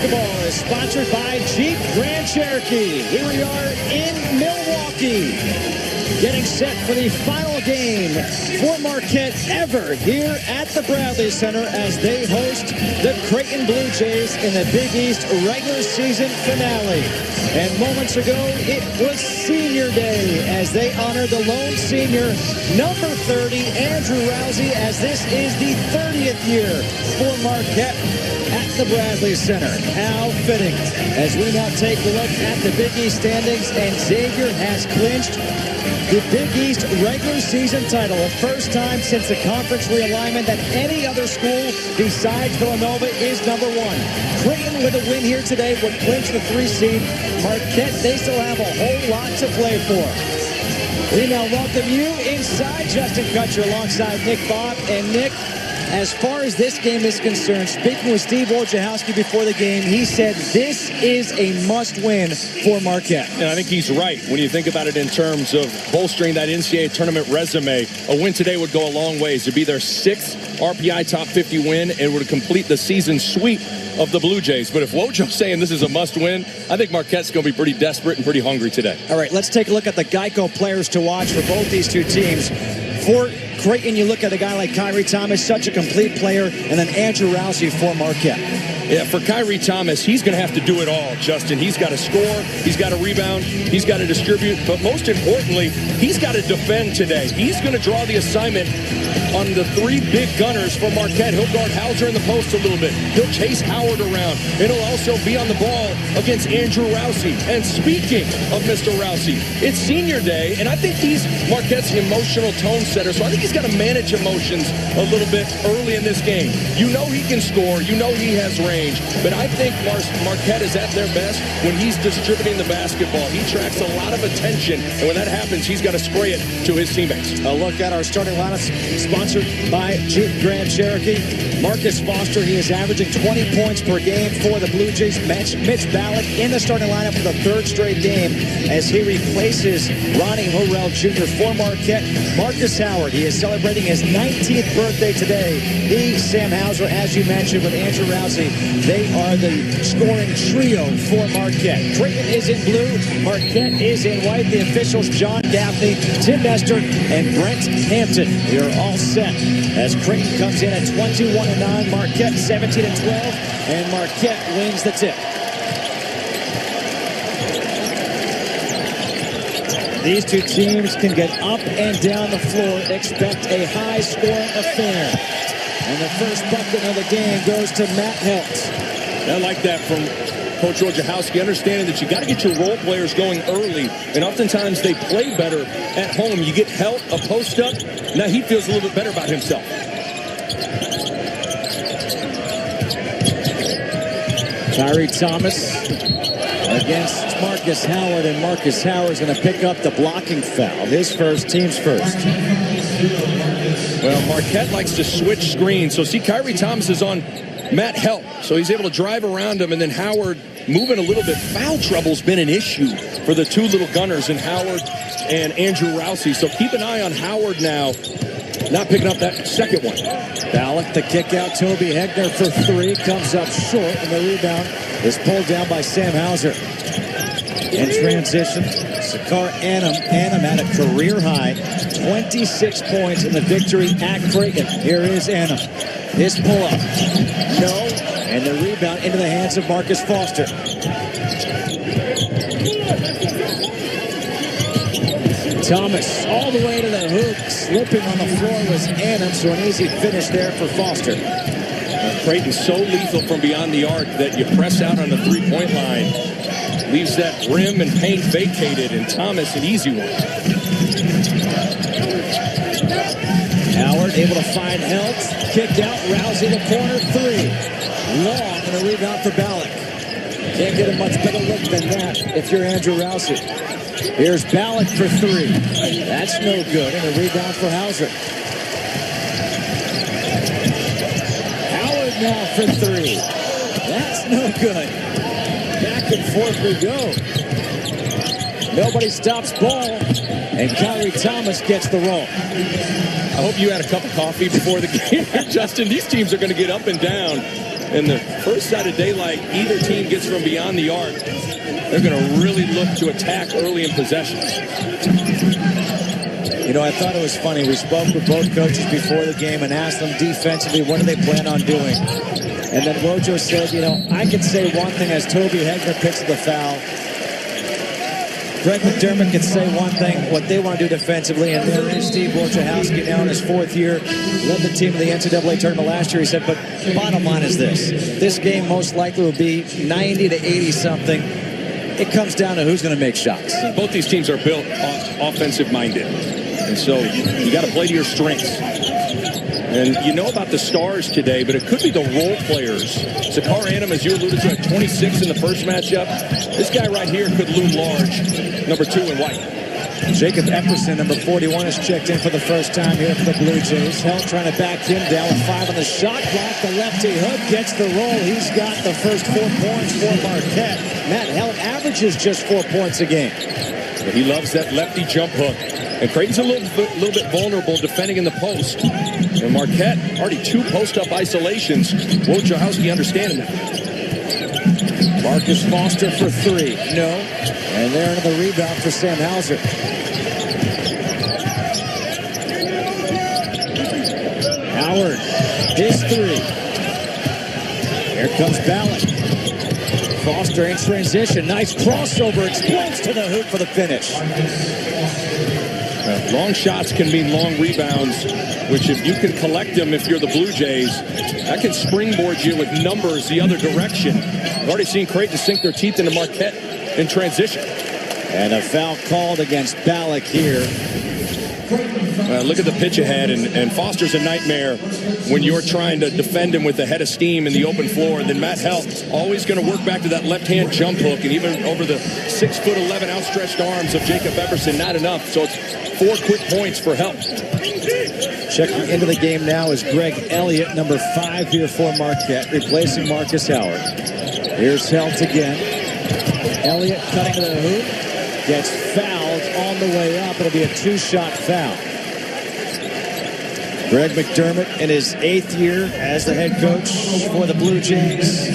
basketball is sponsored by Jeep Grand Cherokee. Here we are in Milwaukee, getting set for the final game for Marquette ever here at the Bradley Center as they host the Creighton Blue Jays in the Big East regular season finale. And moments ago, it was Senior Day as they honored the lone senior, number 30, Andrew Rousey, as this is the 30th year for Marquette at the Bradley Center. How fitting as we now take a look at the Big East standings, and Xavier has clinched the Big East regular season title. The first time since the conference realignment that any other school besides Villanova is number one. Creighton with a win here today would clinch the 3 seed. Marquette, they still have a whole lot to play for. We now welcome you inside. Justin Kutcher alongside Nick Bob. And Nick, as far as this game is concerned, speaking with Steve Wojciechowski before the game, he said this is a must-win for Marquette. And I think he's right when you think about it in terms of bolstering that NCAA tournament resume. A win today would go a long ways. It'd be their 6th RPI top 50 win and would complete the season sweep of the Blue Jays. But if Wojo's saying this is a must-win, I think Marquette's going to be pretty desperate and pretty hungry today. All right, let's take a look at the Geico players to watch for both these two teams. For Creighton, you look at a guy like Kyrie Thomas, such a complete player, and then Andrew Rousey for Marquette. Yeah, for Kyrie Thomas, he's going to have to do it all, Justin. He's got to score, he's got to rebound, he's got to distribute, but most importantly, he's got to defend today. He's going to draw the assignment on the 3 big gunners for Marquette. He'll guard Hauser in the post a little bit. He'll chase Howard around, and he'll also be on the ball against Andrew Rousey. And speaking of Mr. Rousey, it's Senior Day, and I think he's Marquette's emotional tone setter, so I think he's got to manage emotions a little bit early in this game. You know he can score, you know he has range, but I think Marquette is at their best when he's distributing the basketball. He attracts a lot of attention, and when that happens, he's got to spray it to his teammates. A look at our starting lineup, sponsored by Jeep Grand Cherokee. Marcus Foster, he is averaging 20 points per game for the Blue Jays. Mitch Ballack in the starting lineup for the 3rd straight game as he replaces Ronnie Horrell Jr. for Marquette. Marcus Howard, he is celebrating his 19th birthday today. He, Sam Hauser, as you mentioned, with Andrew Rousey, they are the scoring trio for Marquette. Creighton is in blue, Marquette is in white. The officials, John Gaffney, Tim Nestor, and Brent Hampton. We are all set as Creighton comes in at 21-9, Marquette 17-12, and Marquette wins the tip. These two teams can get up and down the floor. Expect a high-scoring affair. And the first bucket of the game goes to Matt Helt. I like that from Coach Wojciechowski, understanding that you got to get your role players going early, and oftentimes they play better at home. You get Helt, a post-up, now he feels a little bit better about himself. Kyrie Thomas against Marcus Howard, and Marcus Howard's going to pick up the blocking foul. His first, team's first. Well, Marquette likes to switch screens. So see, Kyrie Thomas is on Matt Helt, so he's able to drive around him, and then Howard moving a little bit. Foul trouble's been an issue for the 2 little gunners in Howard and Andrew Rousey. So keep an eye on Howard now, not picking up that second one. Ballack, the kick out. Toby Hegner for 3, comes up short, and the rebound is pulled down by Sam Hauser. In transition, Sakar Annam had a career high 26 points in the victory at Creighton. Here is Annam. His pull-up. No. And the rebound into the hands of Marcus Foster. Thomas all the way to the hoop. Slipping on the floor was Annam, so an easy finish there for Foster. Creighton's so lethal from beyond the arc that you press out on the 3-point line. Leaves that rim and paint vacated, and Thomas an easy one. Howard able to find Helt. Kicked out. Rousey the corner 3. Long, and a rebound for Ballack. Can't get a much better look than that if you're Andrew Rousey. Here's Ballack for 3. That's no good, and a rebound for Hauser. Howard now for 3. That's no good. Back and forth we go. Nobody stops ball, and Kyrie Thomas gets the roll. I hope you had a cup of coffee before the game, Justin. These teams are going to get up and down. And the first sight of daylight either team gets from beyond the arc, they're going to really look to attack early in possession. You know, I thought it was funny. We spoke with both coaches before the game and asked them defensively, what do they plan on doing? And then Wojo said, you know, I could say one thing as Toby Hegner picks the foul. Greg McDermott could say one thing, what they want to do defensively, and there is Steve Wojciechowski now in his 4th year, led the team in the NCAA tournament last year. He said, but bottom line is this game most likely will be 90 to 80 something. It comes down to who's going to make shots. Both these teams are built offensive minded, and so you got to play to your strengths. And you know about the stars today, but it could be the role players. Zakar Annam, as you alluded to, at 26 in the first matchup. This guy right here could loom large, number 2 in white. Jacob Epperson, number 41, has checked in for the first time here for the Blue Jays. Helt trying to back him down with 5 on the shot clock. The lefty hook gets the roll. He's got the first 4 points for Marquette. Matt Helt averages just 4 points a game. But he loves that lefty jump hook. And Creighton's a little bit vulnerable defending in the post. And Marquette, already 2 post-up isolations. Wojciechowski understanding that. Marcus Foster for 3. No. And there into the rebound for Sam Hauser. Howard, his 3. Here comes Ballack. Foster in transition. Nice crossover. Explodes to the hoop for the finish. Long shots can mean long rebounds, which if you can collect them, if you're the Blue Jays, that can springboard you with numbers the other direction. I've already seen Creighton sink their teeth into Marquette in transition. And a foul called against Ballack here. Look at the pitch ahead, and Foster's a nightmare when you're trying to defend him with a head of steam in the open floor. And then Matt Helt always going to work back to that left-hand jump hook, and even over the 6'11" outstretched arms of Jacob Epperson, not enough. So it's 4 quick points for Helt. Checking into the game now is Greg Elliott, number 5 here for Marquette, replacing Marcus Howard. Here's Helt again. Elliott cutting to the hoop, gets fouled on the way up. It'll be a 2-shot foul. Greg McDermott in his 8th year as the head coach for the Blue Jays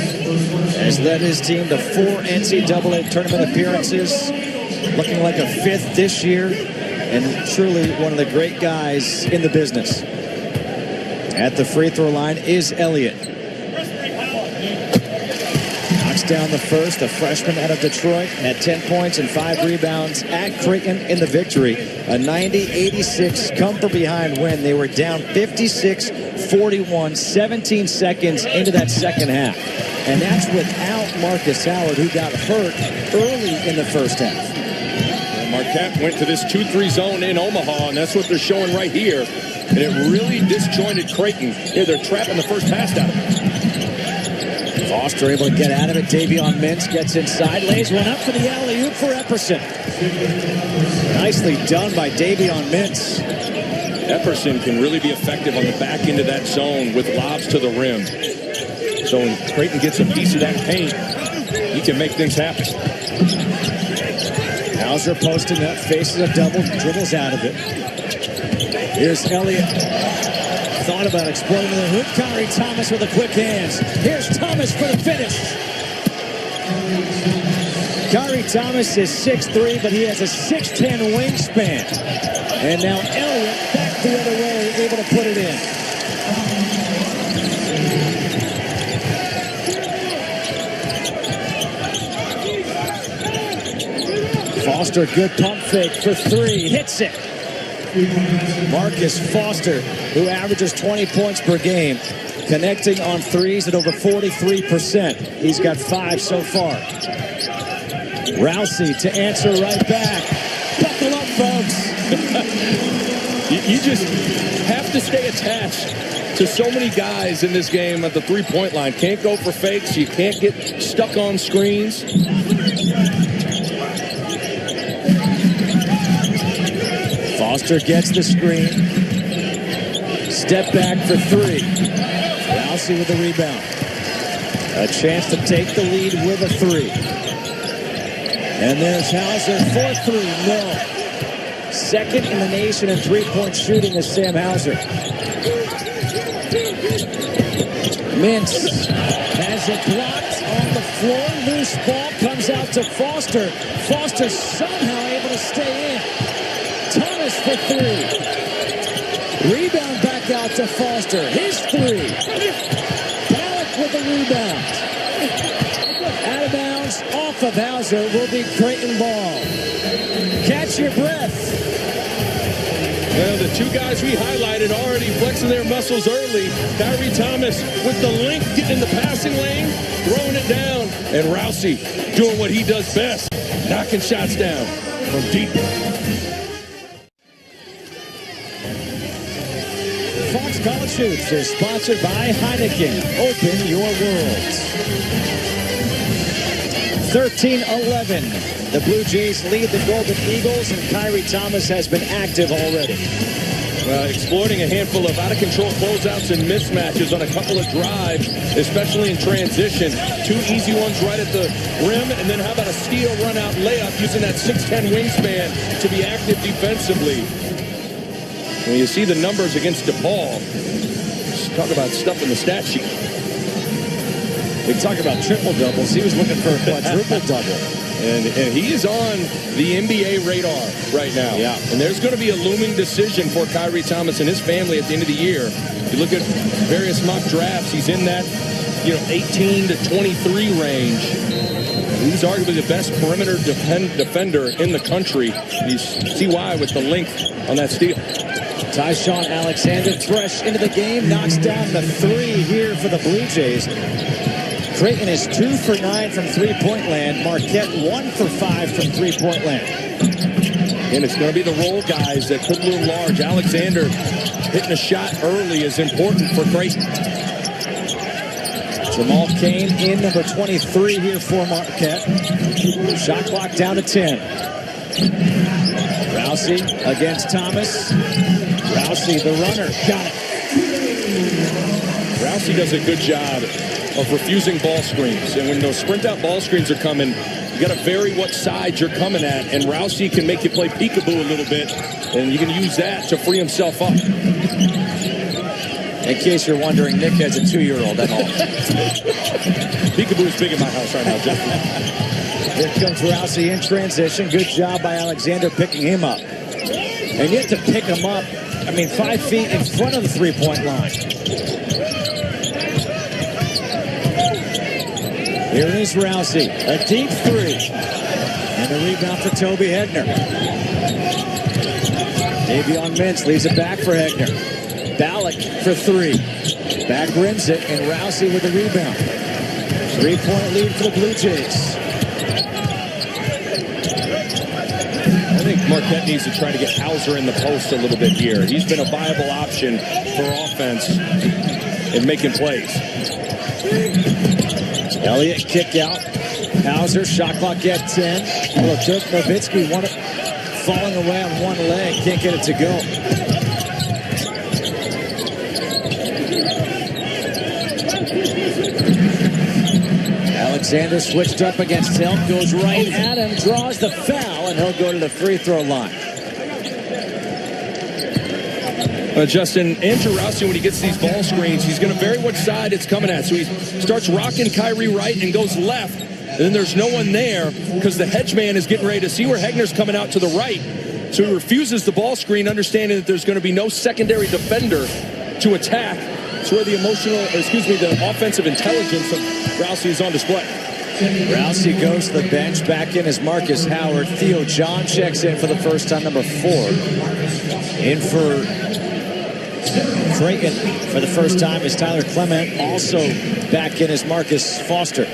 has led his team to 4 NCAA tournament appearances, looking like a 5th this year, and truly one of the great guys in the business. At the free throw line is Elliott. Knocks down the first, the freshman out of Detroit, had 10 points and 5 rebounds at Creighton in the victory. A 90-86 come-from-behind win. They were down 56-41, 17 seconds into that second half. And that's without Marcus Howard, who got hurt early in the first half. Marquette went to this 2-3 zone in Omaha, and that's what they're showing right here. And it really disjointed Creighton. Here they're trapping the first pass down. Foster able to get out of it. Davion Mintz gets inside, lays one up for the alley-oop for Epperson. Nicely done by Davion Mintz. Epperson can really be effective on the back end of that zone with lobs to the rim. So when Creighton gets a piece of that paint, he can make things happen. Hauser posting up, faces a double, dribbles out of it. Here's Elliott. Thought about exploding the hoop. Kyrie Thomas with the quick hands. Here's Thomas for the finish. Kyrie Thomas is 6'3", but he has a 6'10" wingspan. And now Elliott back the other way, able to put it in. Foster, good pump fake for 3. Hits it. Marcus Foster, who averages 20 points per game, connecting on threes at over 43%. He's got 5 so far. Rousey to answer right back. Buckle up, folks. You just have to stay attached to so many guys in this game at the three-point line. Can't go for fakes. You can't get stuck on screens. Foster gets the screen. Step back for 3. Rousey with the rebound. A chance to take the lead with a 3. And there's Hauser for 3. No. Second in the nation in three-point shooting is Sam Hauser. Mintz has it blocked on the floor. Loose ball comes out to Foster. Foster somehow able to stay in. Thomas for three. Rebound back out to Foster. His three. Ballack with the rebound. Out of bounds, off of Hauser, will be Creighton ball. Catch your breath. Well, the two guys we highlighted already flexing their muscles early. Kyrie Thomas with the length, getting in the passing lane, throwing it down. And Rousey doing what he does best, knocking shots down from deep. Fox College Hoops is sponsored by Heineken. Open your world. 13-11. The Blue Jays lead the Golden Eagles, and Kyrie Thomas has been active already. Exploiting a handful of out-of-control closeouts and mismatches on a couple of drives, especially in transition. Two easy ones right at the rim, and then how about a steal run-out layup using that 6'10 wingspan to be active defensively. When you see the numbers against DePaul, talk about stuff in the stat sheet. We talk about triple-doubles. He was looking for a quadruple-double. And he is on the NBA radar right now. Yeah. And there's going to be a looming decision for Kyrie Thomas and his family at the end of the year. You look at various mock drafts, he's in that 18 to 23 range. He's arguably the best perimeter defender in the country. You see why with the length on that steal. Tyshawn Alexander fresh into the game, knocks down the three here for the Blue Jays. Creighton is 2 for 9 from three-point land. Marquette 1 for 5 from three-point land. And it's going to be the roll guys that could loom large. Alexander hitting a shot early is important for Creighton. Jamal Cain in number 23 here for Marquette. Shot clock down to 10. Rousey against Thomas. Rousey, the runner, got it. Rousey does a good job of refusing ball screens. And when those sprint out ball screens are coming, you got to vary what side you're coming at. And Rousey can make you play peekaboo a little bit. And you can use that to free himself up. In case you're wondering, Nick has a 2-year-old at home. Peekaboo is big in my house right now, Justin. Here comes Rousey in transition. Good job by Alexander picking him up. And you have to pick him up, 5 feet in front of the three-point line. Here is Rousey, a deep three. And a rebound for Toby Hegner. Davion Mintz leaves it back for Hegner. Ballack for three. Back rims it, and Rousey with the rebound. 3-point lead for the Blue Jays. I think Marquette needs to try to get Hauser in the post a little bit here. He's been a viable option for offense in making plays. Elliott kick out. Hauser, shot clock at 10. Look, Dirk Nowitzki falling away on one leg. Can't get it to go. Alexander switched up against Hill. Goes right at him. Draws the foul, and he'll go to the free throw line. Justin, Andrew Rousey, when he gets these ball screens, he's going to vary which side it's coming at. So he starts rocking Kyrie right and goes left. And then there's no one there because the hedge man is getting ready to see where Hegner's coming out to the right. So he refuses the ball screen, understanding that there's going to be no secondary defender to attack. It's where the offensive intelligence of Rousey is on display. Rousey goes to the bench. Back in is Marcus Howard. Theo John checks in for the first time, number 4. In for Creighton for the first time is Tyler Clement. Also back in is Marcus Foster.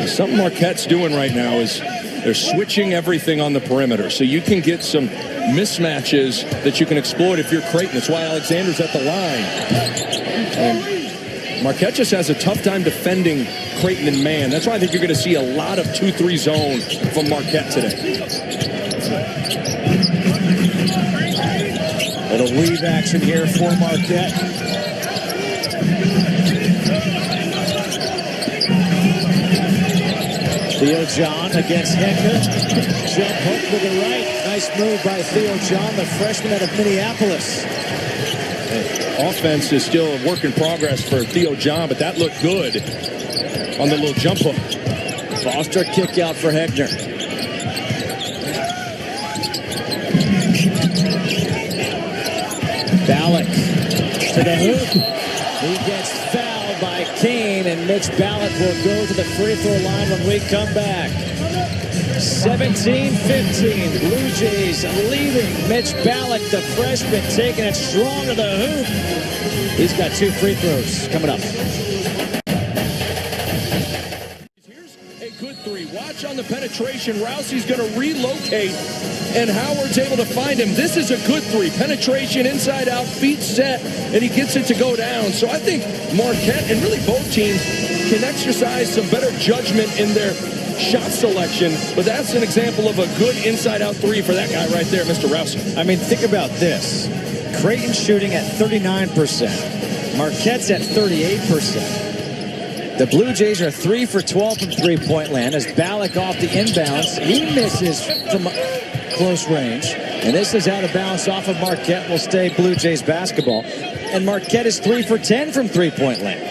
Something Marquette's doing right now is they're switching everything on the perimeter. So you can get some mismatches that you can exploit if you're Creighton. That's why Alexander's at the line. And Marquette just has a tough time defending Creighton in man. That's why I think you're going to see a lot of 2-3 zone from Marquette today. Little weave action here for Marquette. Theo John against Hegner. Jump hook with the right. Nice move by Theo John, the freshman out of Minneapolis. Offense is still a work in progress for Theo John, but that looked good on the little jump hook. Foster kick out for Hegner. Ballack to the hoop. He gets fouled by Kane, and Mitch Ballack will go to the free throw line when we come back. 17-15, Blue Jays leading. Mitch Ballack, the freshman, taking it strong to the hoop. He's got 2 free throws coming up. Here's a good 3. Watch on the penetration. Rousey's going to relocate, and Howard's able to find him. This is a good 3. Penetration, inside out, feet set, and he gets it to go down. So I think Marquette and really both teams can exercise some better judgment in their shot selection, but that's an example of a good inside-out 3 for that guy right there, Mr. Rousey. I mean, think about this. Creighton shooting at 39%. Marquette's at 38%. The Blue Jays are 3 for 12 from three-point land as Ballack off the inbounds. He misses from close range. And this is out of bounds off of Marquette. Will stay Blue Jays basketball. And Marquette is 3 for 10 from three-point land.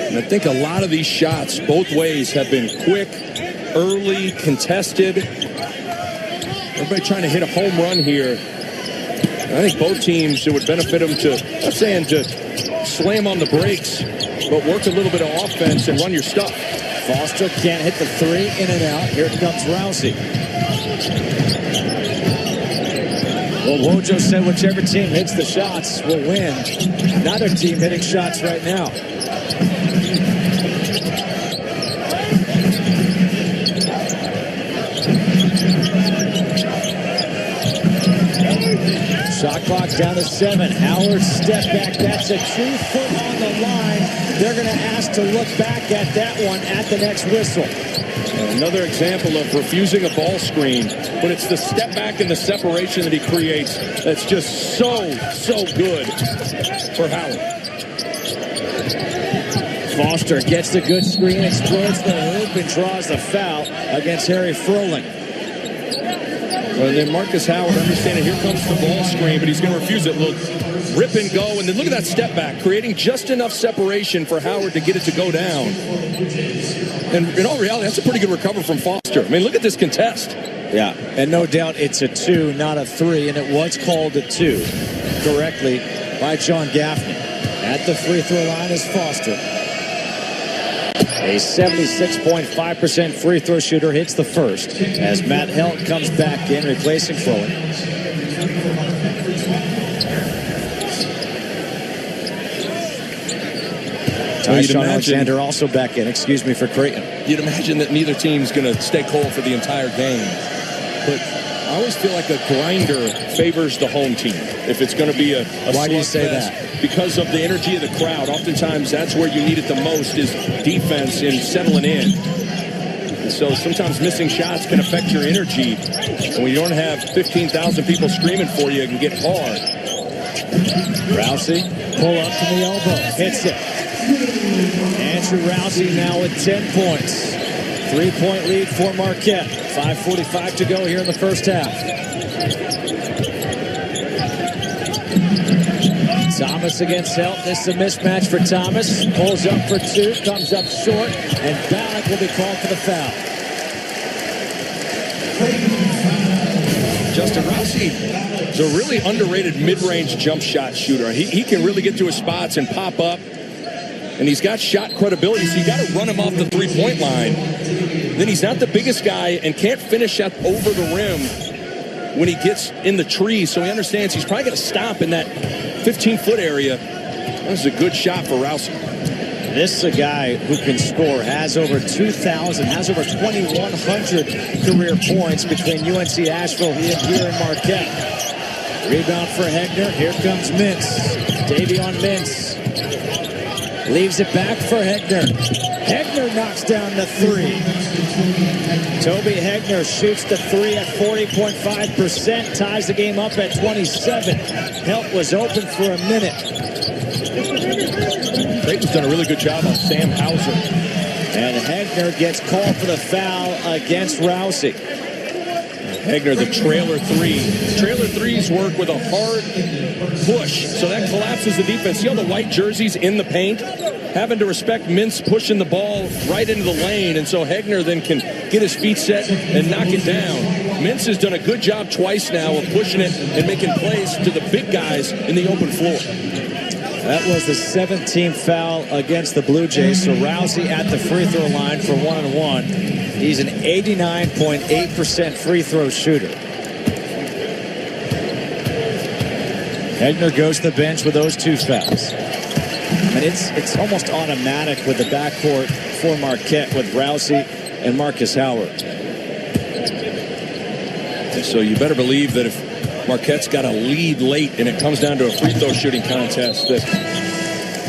And I think a lot of these shots, both ways, have been quick, early, contested. Everybody trying to hit a home run here. And I think both teams, it would benefit them to, I'm not saying to slam on the brakes, but work a little bit of offense and run your stuff. Foster can't hit the 3, in and out. Here comes Rousey. Well, Wojo said whichever team hits the shots will win. Neither team hitting shots right now. Shot clock down to 7. Howard step back. That's a 2 foot on the line. They're going to ask to look back at that one at the next whistle. Another example of refusing a ball screen, but it's the step back and the separation that he creates that's just so good for Howard. Foster gets the good screen, explodes the hoop, and draws the foul against Harry Froling. Well, then Marcus Howard, understanding here comes the ball screen, but he's going to refuse it. Look, rip and go, and then look at that step back, creating just enough separation for Howard to get it to go down. And in all reality, that's a pretty good recovery from Foster. I mean, look at this contest. Yeah, and no doubt it's a 2, not a 3, and it was called a 2 correctly by John Gaffney. At the free throw line is Foster. A 76.5% free throw shooter hits the first as Matt Helt comes back in, replacing Froling. Tyshawn Alexander also back in, excuse me, for Creighton. You'd imagine that neither team's going to stay cold for the entire game. But I always feel like a grinder favors the home team. If it's going to be a Why do you say fest, that? Because of the energy of the crowd. Oftentimes, that's where you need it the most is defense and settling in. And so sometimes missing shots can affect your energy. And when you don't have 15,000 people screaming for you, it can get hard. Rousey, pull up from the elbow, hits it. Andrew Rousey now with 10 points. 3-point lead for Marquette. 5:45 to go here in the first half. Thomas against Helt. This is a mismatch for Thomas. Pulls up for 2, comes up short, and Ballack will be called for the foul. Justin Rousey is a really underrated mid-range jump shot shooter. He can really get to his spots and pop up. And he's got shot credibility, so you got to run him off the three-point line. Then he's not the biggest guy and can't finish up over the rim when he gets in the tree, so he understands he's probably going to stop in that 15-foot area. That was a good shot for Rousey. This is a guy who can score, has over 2,000, has over 2,100 career points between UNC Asheville and here in Marquette. Rebound for Hegner. Here comes Mintz. Davion Mintz. Leaves it back for Hegner. Hegner knocks down the 3. Toby Hegner shoots the 3 at 40.5%, ties the game up at 27. Helt was open for a minute. Creighton's done a really good job on Sam Hauser. And Hegner gets called for the foul against Rousey. Hegner, the trailer three. Trailer threes work with a hard push, so that collapses the defense. See all the white jerseys in the paint? Having to respect Mintz pushing the ball right into the lane, and so Hegner then can get his feet set and knock it down. Mintz has done a good job twice now of pushing it and making plays to the big guys in the open floor. That was the 17th foul against the Blue Jays. So Rousey at the free throw line for 1-and-1. He's an 89.8% free throw shooter. Hegner goes to the bench with those 2 fouls. And it's almost automatic with the backcourt for Marquette with Rousey and Marcus Howard. So you better believe that if Marquette's got a lead late and it comes down to a free throw shooting contest, that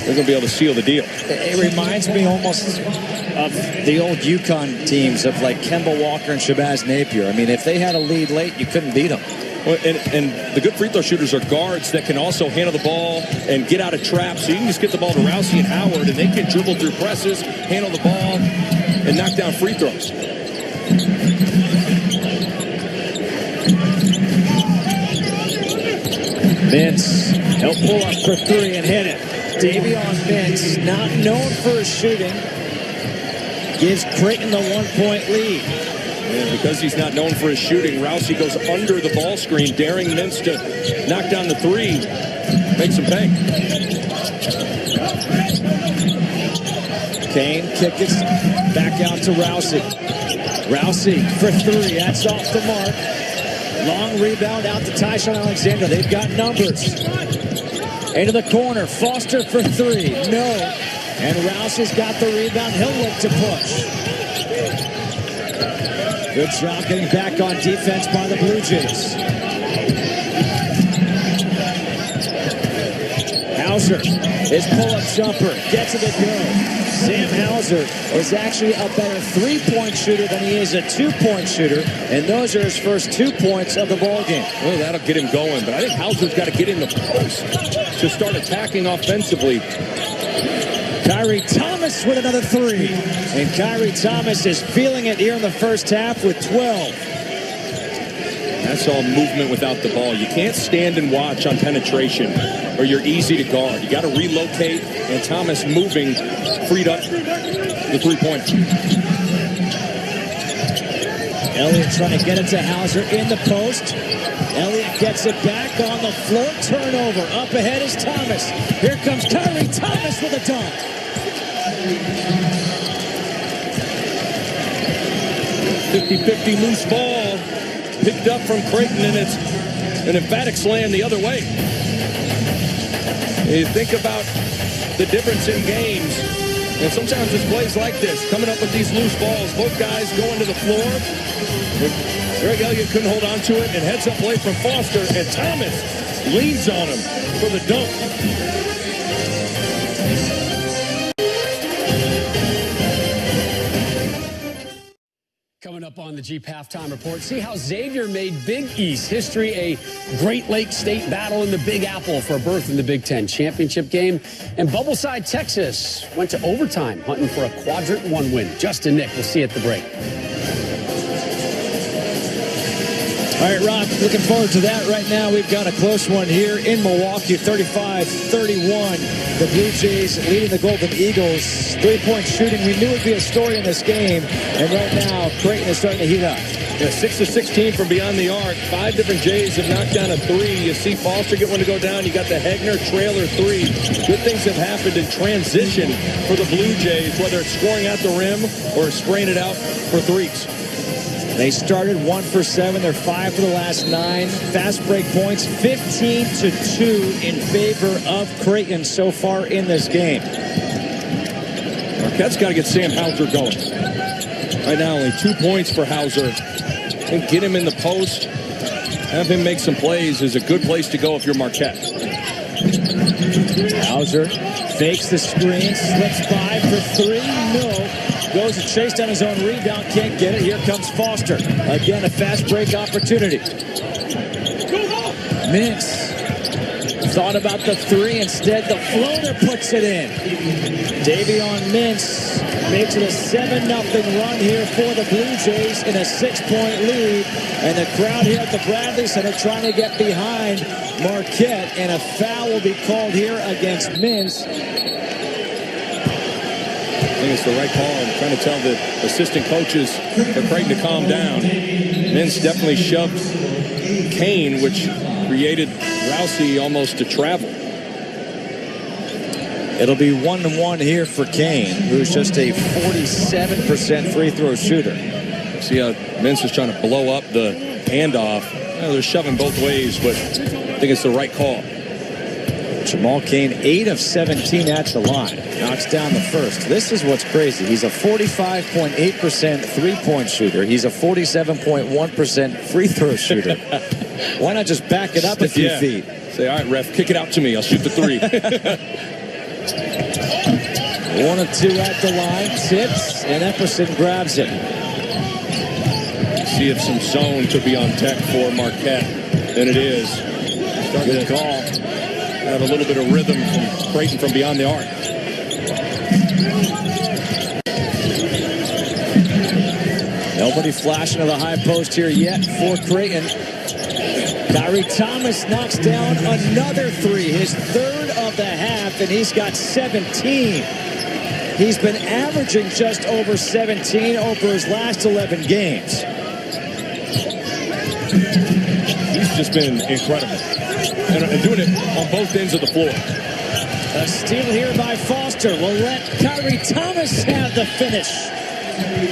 they're going to be able to seal the deal. It reminds me almost of the old UConn teams of like Kemba Walker and Shabazz Napier. I mean, if they had a lead late, you couldn't beat them. Well, and the good free throw shooters are guards that can also handle the ball and get out of traps. So you can just get the ball to Rousey and Howard, and they can dribble through presses, handle the ball, and knock down free throws. Mintz, he'll pull up for 3 and hit it. Davion Mintz, not known for his shooting, gives Creighton the 1-point lead. And because he's not known for his shooting, Rousey goes under the ball screen, daring Mintz to knock down the 3. Makes him pay. Kane kick it back out to Rousey. Rousey for 3. That's off the mark. Long rebound out to Tyshawn Alexander. They've got numbers. Into the corner. Foster for 3. No. And Rousey's got the rebound. He'll look to push. Good job getting back on defense by the Blue Jays. Hauser, his pull-up jumper, gets it to go. Sam Hauser is actually a better three-point shooter than he is a two-point shooter, and those are his first 2 points of the ballgame. Well, that'll get him going, but I think Hauser's got to get in the post to start attacking offensively. Kyrie Thomas with another 3. And Kyrie Thomas is feeling it here in the first half with 12. That's all movement without the ball. You can't stand and watch on penetration or you're easy to guard. You got to relocate, and Thomas moving freed up the three-point. Elliott trying to get it to Hauser in the post. Elliott gets it back on the floor. Turnover. Up ahead is Thomas. Here comes Kyrie Thomas with a dunk. 50-50 loose ball picked up from Creighton, and it's an emphatic slam the other way. You think about the difference in games, and sometimes it's plays like this, coming up with these loose balls. Both guys going to the floor. Greg Elliott couldn't hold on to it, and heads up play from Foster, and Thomas leans on him for the dunk. Coming up on the Jeep Halftime Report, see how Xavier made Big East history a Great Lakes State battle in the Big Apple for a berth in the Big Ten championship game. And Bubbleside, Texas went to overtime, hunting for a quadrant 1 win. Justin, Nick, we'll see you at the break. All right, Rob, looking forward to that. Right now, we've got a close one here in Milwaukee, 35-31. The Blue Jays leading the Golden Eagles. Three-point shooting, we knew it would be a story in this game. And right now, Creighton is starting to heat up. Yeah, 6 of 16 from beyond the arc. 5 different Jays have knocked down a 3. You see Foster get one to go down. You got the Hegner trailer 3. Good things have happened in transition for the Blue Jays, whether it's scoring at the rim or spraying it out for threes. They started 1 for 7. They're 5 for the last 9. Fast break points, 15-2 in favor of Creighton so far in this game. Marquette's got to get Sam Hauser going. Right now, only 2 points for Hauser. And get him in the post. Have him make some plays is a good place to go if you're Marquette. Hauser fakes the screen, slips by for 3. No. Goes to chase down his own rebound, can't get it. Here comes Foster. Again, a fast break opportunity. Mintz Thought about the three. Instead, the floater puts it in. Davion Mintz makes it a 7-0 run here for the Blue Jays in a 6-point lead. And the crowd here at the Bradley Center trying to get behind Marquette. And a foul will be called here against Mintz. I think it's the right call. I'm trying to tell the assistant coaches for Creighton to calm down. Mintz definitely shoved Kane, which created Rousey almost to travel. It'll be 1-1 here for Kane, who's just a 47% free throw shooter. See how Mintz is trying to blow up the handoff. Well, they're shoving both ways, but I think it's the right call. Jamal Kane, 8 of 17 at the line. Knocks down the first. This is what's crazy. He's a 45.8% three-point shooter. He's a 47.1% free throw shooter. Why not just back it up a few feet? Say, all right, ref, kick it out to me. I'll shoot the three. 1 of 2 at the line. Tips, and Epperson grabs it. See if some zone could be on deck for Marquette. And it is. Good call. Have a little bit of rhythm from Creighton from beyond the arc. Nobody flashing to the high post here yet for Creighton. Kyrie Thomas knocks down another three, his third of the half, and he's got 17. He's been averaging just over 17 over his last 11 games. He's just been incredible. And doing it on both ends of the floor. A steal here by Foster will let Kyrie Thomas have the finish.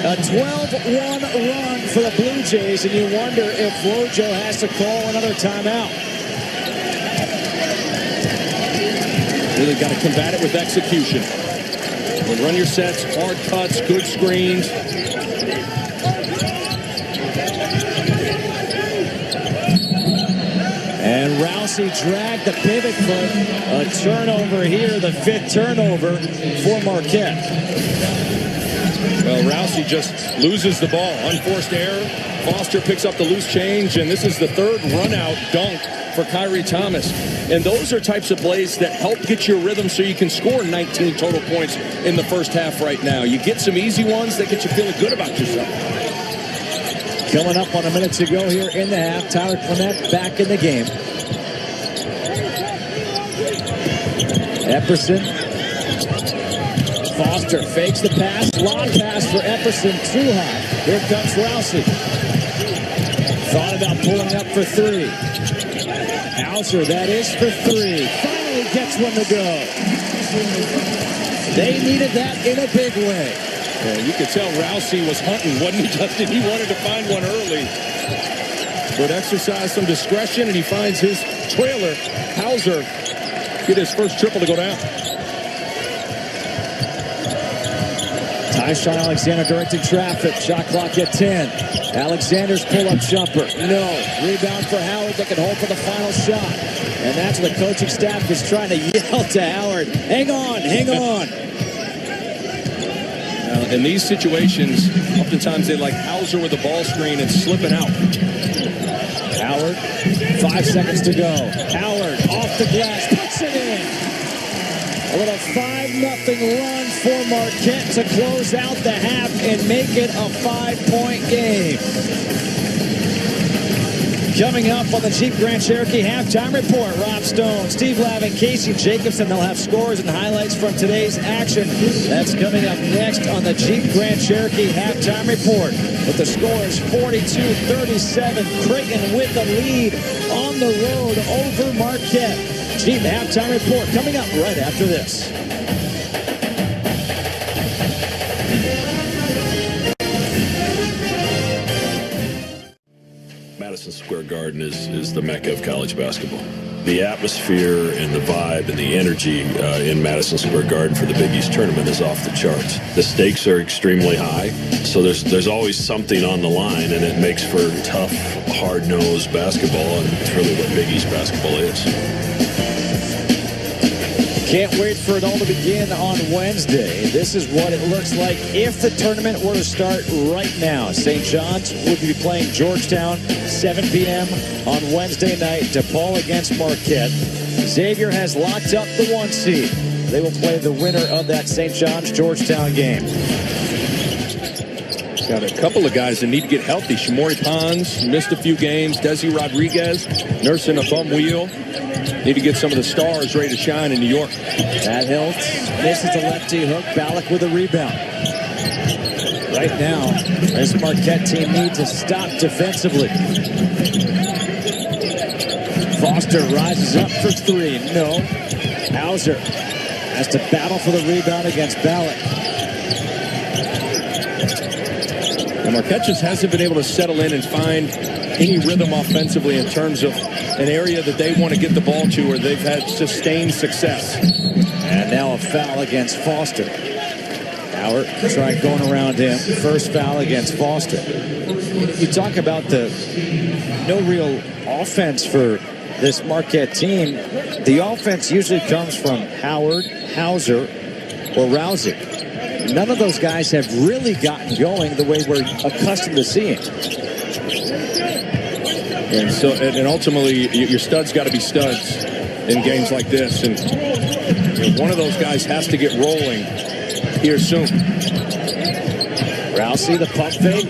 A 12-1 run for the Blue Jays, and you wonder if Rojo has to call another timeout. Really got to combat it with execution. When run your sets, hard cuts, good screens. And Rousey dragged the pivot foot. A turnover here, the 5th turnover for Marquette. Well, Rousey just loses the ball. Unforced error. Foster picks up the loose change, and this is the 3rd run-out dunk for Kyrie Thomas. And those are types of plays that help get your rhythm so you can score 19 total points in the first half right now. You get some easy ones that get you feeling good about yourself. Coming up on a minute to go here in the half. Tyler Clement back in the game. Epperson. Foster fakes the pass. Long pass for Epperson. Too high. Here comes Rousey. Thought about pulling up for 3. Hauser, that is for 3. Finally gets one to go. They needed that in a big way. Well, you could tell Rousey was hunting, wasn't he, Justin? He wanted to find one early. But exercise some discretion, and he finds his trailer. Hauser get his first triple to go down. Tyshawn Alexander directing traffic. Shot clock at 10. Alexander's pull-up jumper. No. Rebound for Howard that can hold for the final shot. And that's what the coaching staff is trying to yell to Howard. Hang on, hang on. In these situations, oftentimes they like Hauser with the ball screen and slipping out. Howard, 5 seconds to go. Howard off the glass, puts it in. A little 5-0 run for Marquette to close out the half and make it a 5-point game. Coming up on the Jeep Grand Cherokee Halftime Report, Rob Stone, Steve Lavin, Casey Jacobson. They'll have scores and highlights from today's action. That's coming up next on the Jeep Grand Cherokee Halftime Report. With the scores 42-37, Creighton with the lead on the road over Marquette. Jeep Halftime Report coming up right after this. Madison Square Garden is the mecca of college basketball. The atmosphere and the vibe and the energy in Madison Square Garden for the Big East tournament is off the charts. The stakes are extremely high, so there's always something on the line, and it makes for tough, hard-nosed basketball, and it's really what Big East basketball is. Can't wait for it all to begin on Wednesday. This is what it looks like if the tournament were to start right now. St. John's would be playing Georgetown 7 p.m. on Wednesday night. DePaul against Marquette. Xavier has locked up the 1 seed. They will play the winner of that St. John's-Georgetown game. Got a couple of guys that need to get healthy. Shamori Pons missed a few games. Desi Rodriguez nursing a bum wheel. Need to get some of the stars ready to shine in New York. That helps. Misses the lefty hook. Ballack with a rebound. Right now, this Marquette team needs to stop defensively. Foster rises up for 3. No. Hauser has to battle for the rebound against Ballack. And Marquette just hasn't been able to settle in and find any rhythm offensively in terms of an area that they want to get the ball to where they've had sustained success. And now a foul against Foster. Howard tried going around him. First foul against Foster. You talk about the no real offense for this Marquette team. The offense usually comes from Howard, Hauser, or Rousey. None of those guys have really gotten going the way we're accustomed to seeing. And ultimately, your studs got to be studs in games like this. And one of those guys has to get rolling here soon. Rousey, the pump fake.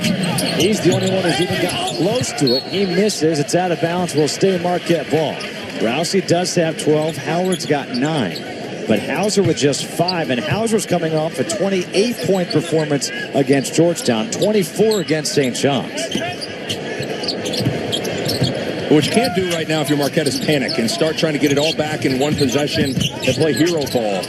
He's the only one who's even got close to it. He misses. It's out of bounds. Will stay Marquette ball. Rousey does have 12. Howard's got 9. But Hauser with just 5, and Hauser's coming off a 28-point performance against Georgetown, 24 against St. John's. What you can't do right now if you're Marquette is panic and start trying to get it all back in one possession and play hero ball.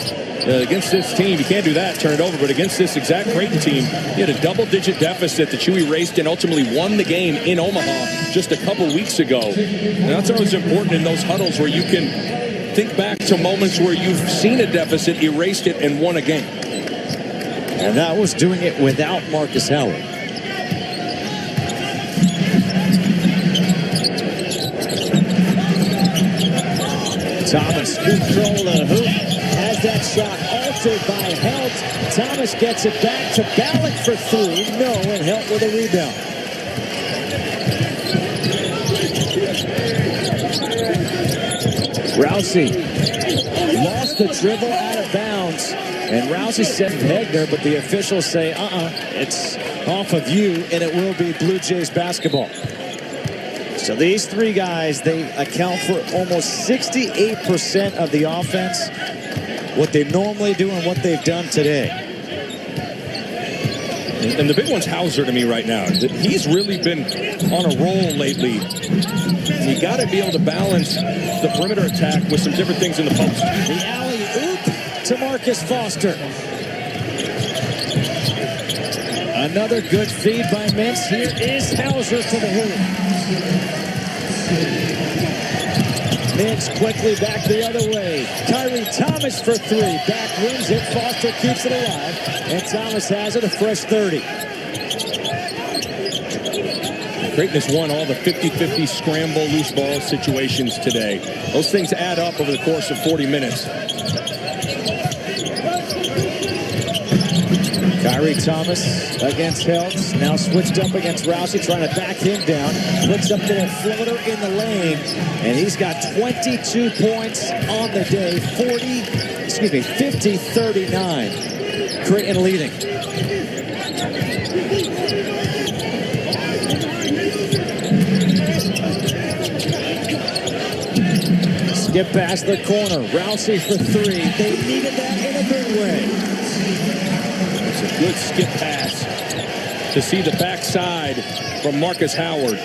Against this team, you can't do that, turn it over. But against this exact Creighton team, you had a double-digit deficit that you erased and ultimately won the game in Omaha just a couple weeks ago. And that's always important in those huddles where you can think back to moments where you've seen a deficit, erased it, and won a game. And that was doing it without Marcus Howard. Thomas, control the hoop, has that shot altered by Helt. Thomas gets it back to Ballack for 3. No, and Helt with a rebound. Rousey lost the dribble out of bounds, and Rousey sent Hegner, but the officials say, it's off of you, and it will be Blue Jays basketball. So these 3 guys, they account for almost 68% of the offense, what they normally do and what they've done today. And the big one's Hauser to me right now. He's really been on a roll lately. You got to be able to balance the perimeter attack with some different things in the post. The alley-oop to Marcus Foster. Another good feed by Mintz. Here is Hauser to the hoop. Mintz quickly back the other way. Kyrie Thomas for 3. Back wins it. Foster keeps it alive. And Thomas has it, a fresh 30. Creighton has won all the 50-50 scramble loose ball situations today. Those things add up over the course of 40 minutes. Kyrie Thomas against Helt. Now switched up against Rousey, trying to back him down. Puts up there a floater in the lane. And he's got 22 points on the day. 50-39. Creighton leading. Skip past the corner. Rousey for 3. They needed that in a big way. It's a good skip pass to see the backside from Marcus Howard.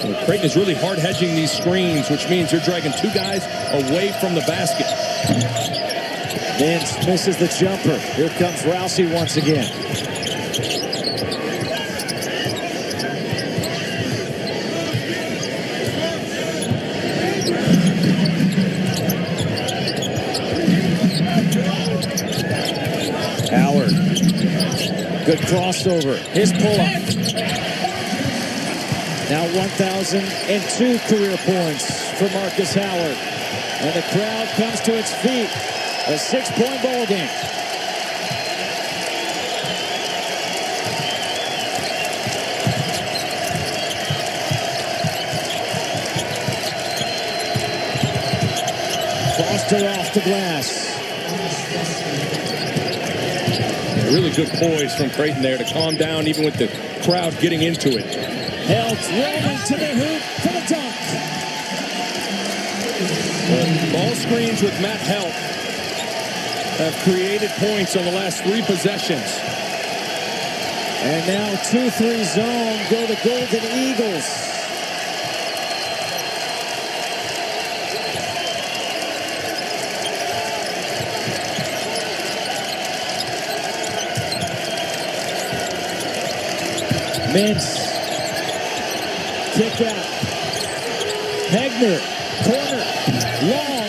And Creighton is really hard hedging these screens, which means they're dragging 2 guys away from the basket. Mintz misses the jumper. Here comes Rousey once again. Howard. Good crossover. His pull-up. Now 1,002 career points for Marcus Howard. And the crowd comes to its feet. A 6-point ball game. Foster off the glass. Really good poise from Creighton there to calm down even with the crowd getting into it. Helps rolling to the hoop for the dunk. Ball screens with Matt Help have created points on the last 3 possessions. And now 2-3 zone go the Golden Eagles. Mintz. Kick out. Hegner. Corner. Long.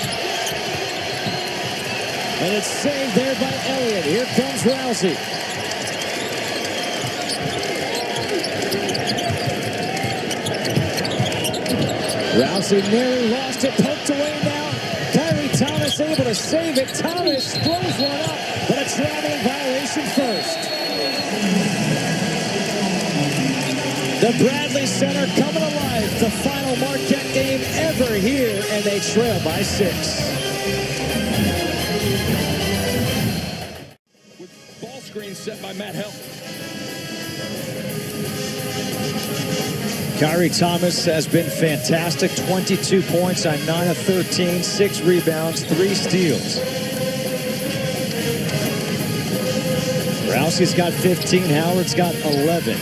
And it's saved there by Elliott. Here comes Rousey. Rousey nearly lost it. Poked away now. Kyrie Thomas able to save it. Thomas throws one up. But a traveling violation first. The Bradley Center coming alive. The final Marquette game ever here, and they trail by 6. With ball screen set by Matt Help. Kyrie Thomas has been fantastic. 22 points on 9 of 13, 6 rebounds, 3 steals. Rousey's got 15. Howard's got 11.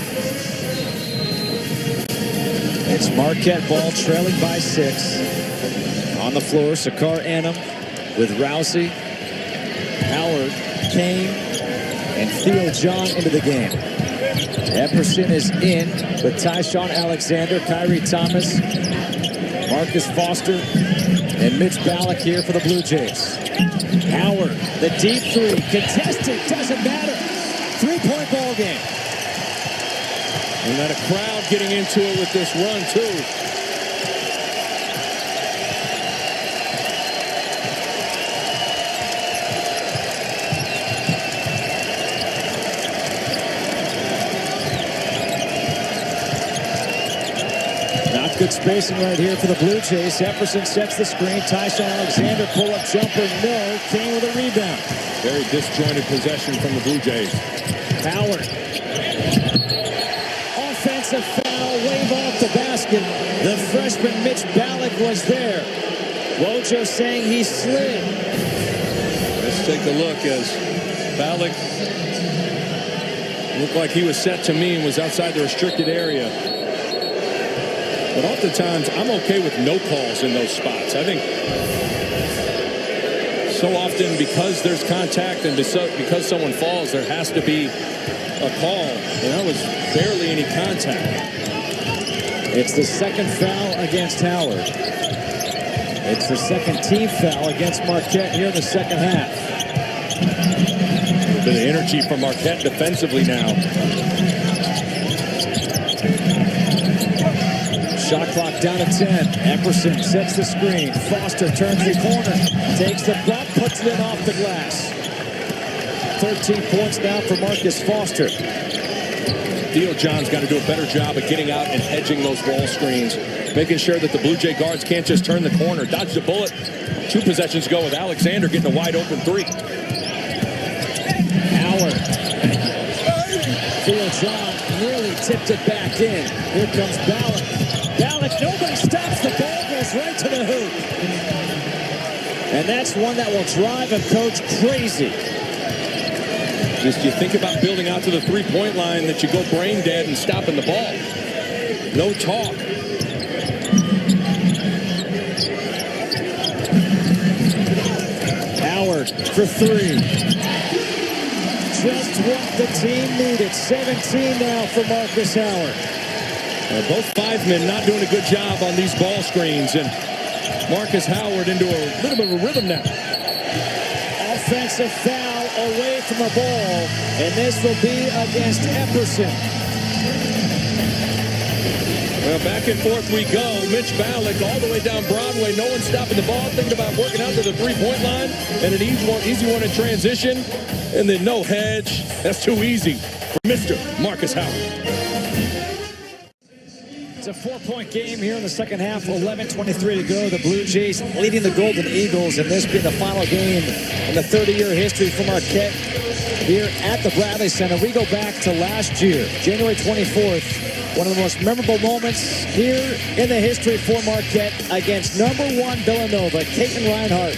It's Marquette ball trailing by 6. On the floor, Sakar Annam with Rousey, Howard, Kane, and Theo John into the game. Epperson is in with Tyshawn Alexander, Kyrie Thomas, Marcus Foster, and Mitch Ballack here for the Blue Jays. Howard, the deep 3, contested, doesn't matter. 3-point ball game. And then a crowd getting into it with this run, too. Not good spacing right here for the Blue Jays. Epperson sets the screen. Tyshawn Alexander pull-up jumper, no. Kane with a rebound. Very disjointed possession from the Blue Jays. Howard. Offensive foul, wave off the basket. The freshman Mitch Ballack was there. Wojo saying he slid. Let's take a look as Ballack looked like he was set to me and was outside the restricted area. But oftentimes, I'm okay with no calls in those spots. I think so often because there's contact and because someone falls, there has to be a call. And that was barely any contact. It's the second foul against Howard. It's the second team foul against Marquette here in the second half. A little bit of energy from Marquette defensively now. Shot clock down to 10. Epperson sets the screen. Foster turns the corner. Takes the bump, puts it in off the glass. 13 points now for Marcus Foster. Theo John's got to do a better job of getting out and hedging those ball screens. Making sure that the Blue Jay guards can't just turn the corner. Dodge the bullet. 2 possessions ago with Alexander getting a wide open 3. Howard. Theo John nearly tipped it back in. Here comes Ballack. Ballack, nobody stops. The ball goes right to the hoop. And that's one that will drive a coach crazy. Just you think about building out to the 3-point line that you go brain dead and stopping the ball. No talk. Howard for 3. Just what the team needed. 17 now for Marcus Howard. Both 5 men not doing a good job on these ball screens. And Marcus Howard into a little bit of a rhythm now. Offensive foul away from the ball. And this will be against Epperson. Well, back and forth we go. Mitch Ballack all the way down Broadway. No one stopping the ball, thinking about working out to the three-point line. And an easy one in transition. And then no hedge. That's too easy for Mr. Marcus Howard. It's a 4-point game here in the second half. 11:23 to go. The Blue Jays leading the Golden Eagles, and this being the final game in the 30-year history for Marquette here at the Bradley Center. We go back to last year, January 24th. One of the most memorable moments here in the history for Marquette against number 1 Villanova, Creighton Reinhardt,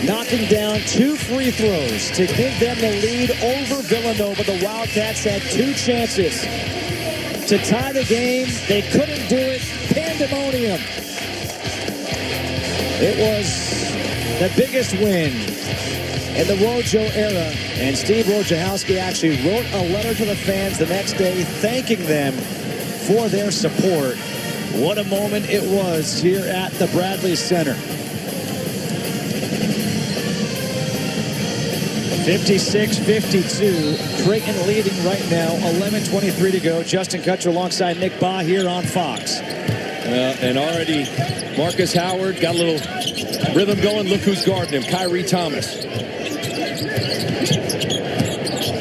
knocking down 2 free throws to give them the lead over Villanova. The Wildcats had 2 chances to tie the game. They couldn't do it. Pandemonium. It was the biggest win in the Wojo era, and Steve Wojciechowski actually wrote a letter to the fans the next day thanking them for their support. What a moment it was here at the Bradley Center. 56-52. Creighton leading right now. 11:23 to go. Justin Kutcher alongside Nick Baugh here on Fox. And already Marcus Howard got a little rhythm going. Look who's guarding him, Kyrie Thomas.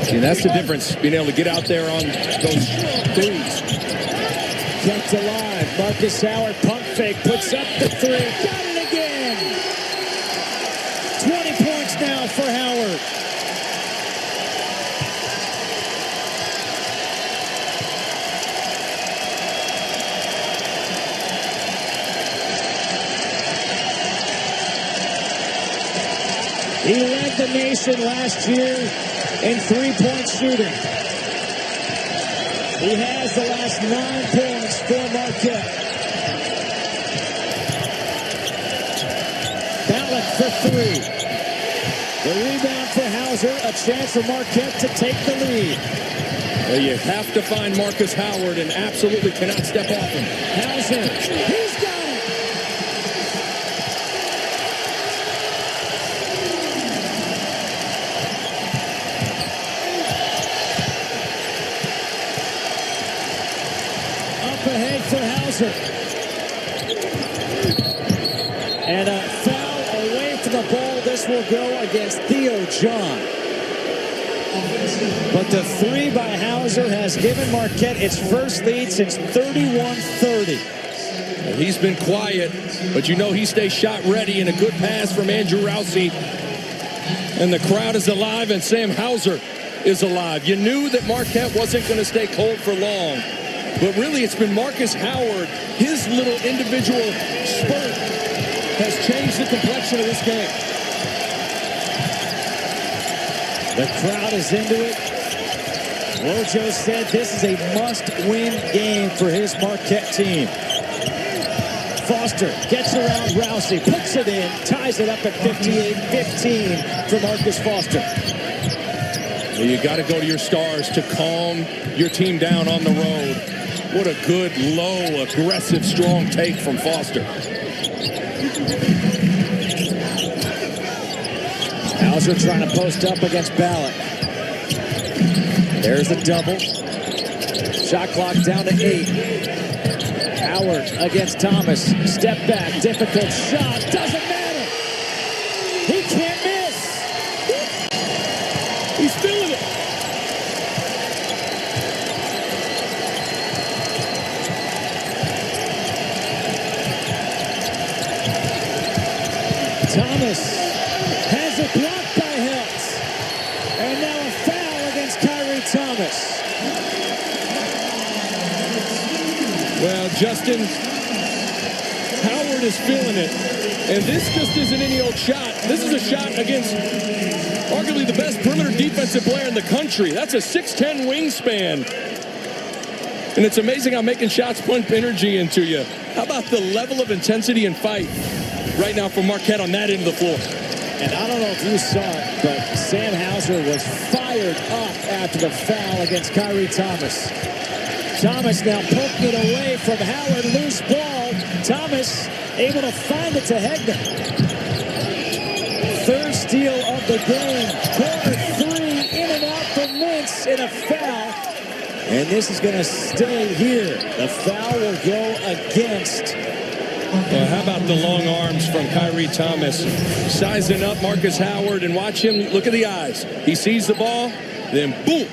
See, that's the difference, being able to get out there on those threes. Kept alive. Marcus Howard, pump fake, puts up the 3. Got it again. 20 points now for Howard. He led the nation last year in three-point shooting. He has the last 9 points for Marquette. Ballack for 3. The rebound for Hauser. A chance for Marquette to take the lead. Well, you have to find Marcus Howard and absolutely cannot step off him. Hauser. He's got it. Ahead for Hauser. And a foul away from the ball. This will go against Theo John. But the 3 by Hauser has given Marquette its first lead since 31-30. He's been quiet, but you know he stays shot ready, and a good pass from Andrew Rousey. And the crowd is alive, and Sam Hauser is alive. You knew that Marquette wasn't going to stay cold for long. But really, it's been Marcus Howard. His little individual spurt has changed the complexion of this game. The crowd is into it. Wojo said this is a must-win game for his Marquette team. Foster gets around Rousey, puts it in, ties it up at 58-15 for Marcus Foster. Well, you got to go to your stars to calm your team down on the road. What a good, low, aggressive, strong take from Foster. Hauser trying to post up against Ballack. There's the double. Shot clock down to 8. Howard against Thomas. Step back, difficult shot. Doesn't matter. He can't miss. He's feeling it. Thomas has it blocked by Helt. And now a foul against Kyrie Thomas. Well, Justin, Howard is feeling it. And this just isn't any old shot. This is a shot against arguably the best perimeter defensive player in the country. That's a 6'10" wingspan. And it's amazing how making shots pump energy into you. How about the level of intensity and fight right now for Marquette on that end of the floor? And I don't know if you saw it, but Sam Hauser was fired up after the foul against Kyrie Thomas. Thomas now poking it away from Howard. Loose ball. Thomas able to find it to Hegner. Third steal of the game. Corner 3 in and out for Mintz in a foul. And this is going to stay here. The foul will go against. Well, how about the long arms from Kyrie Thomas? Sizing up Marcus Howard, and watch him. Look at the eyes. He sees the ball, then boom.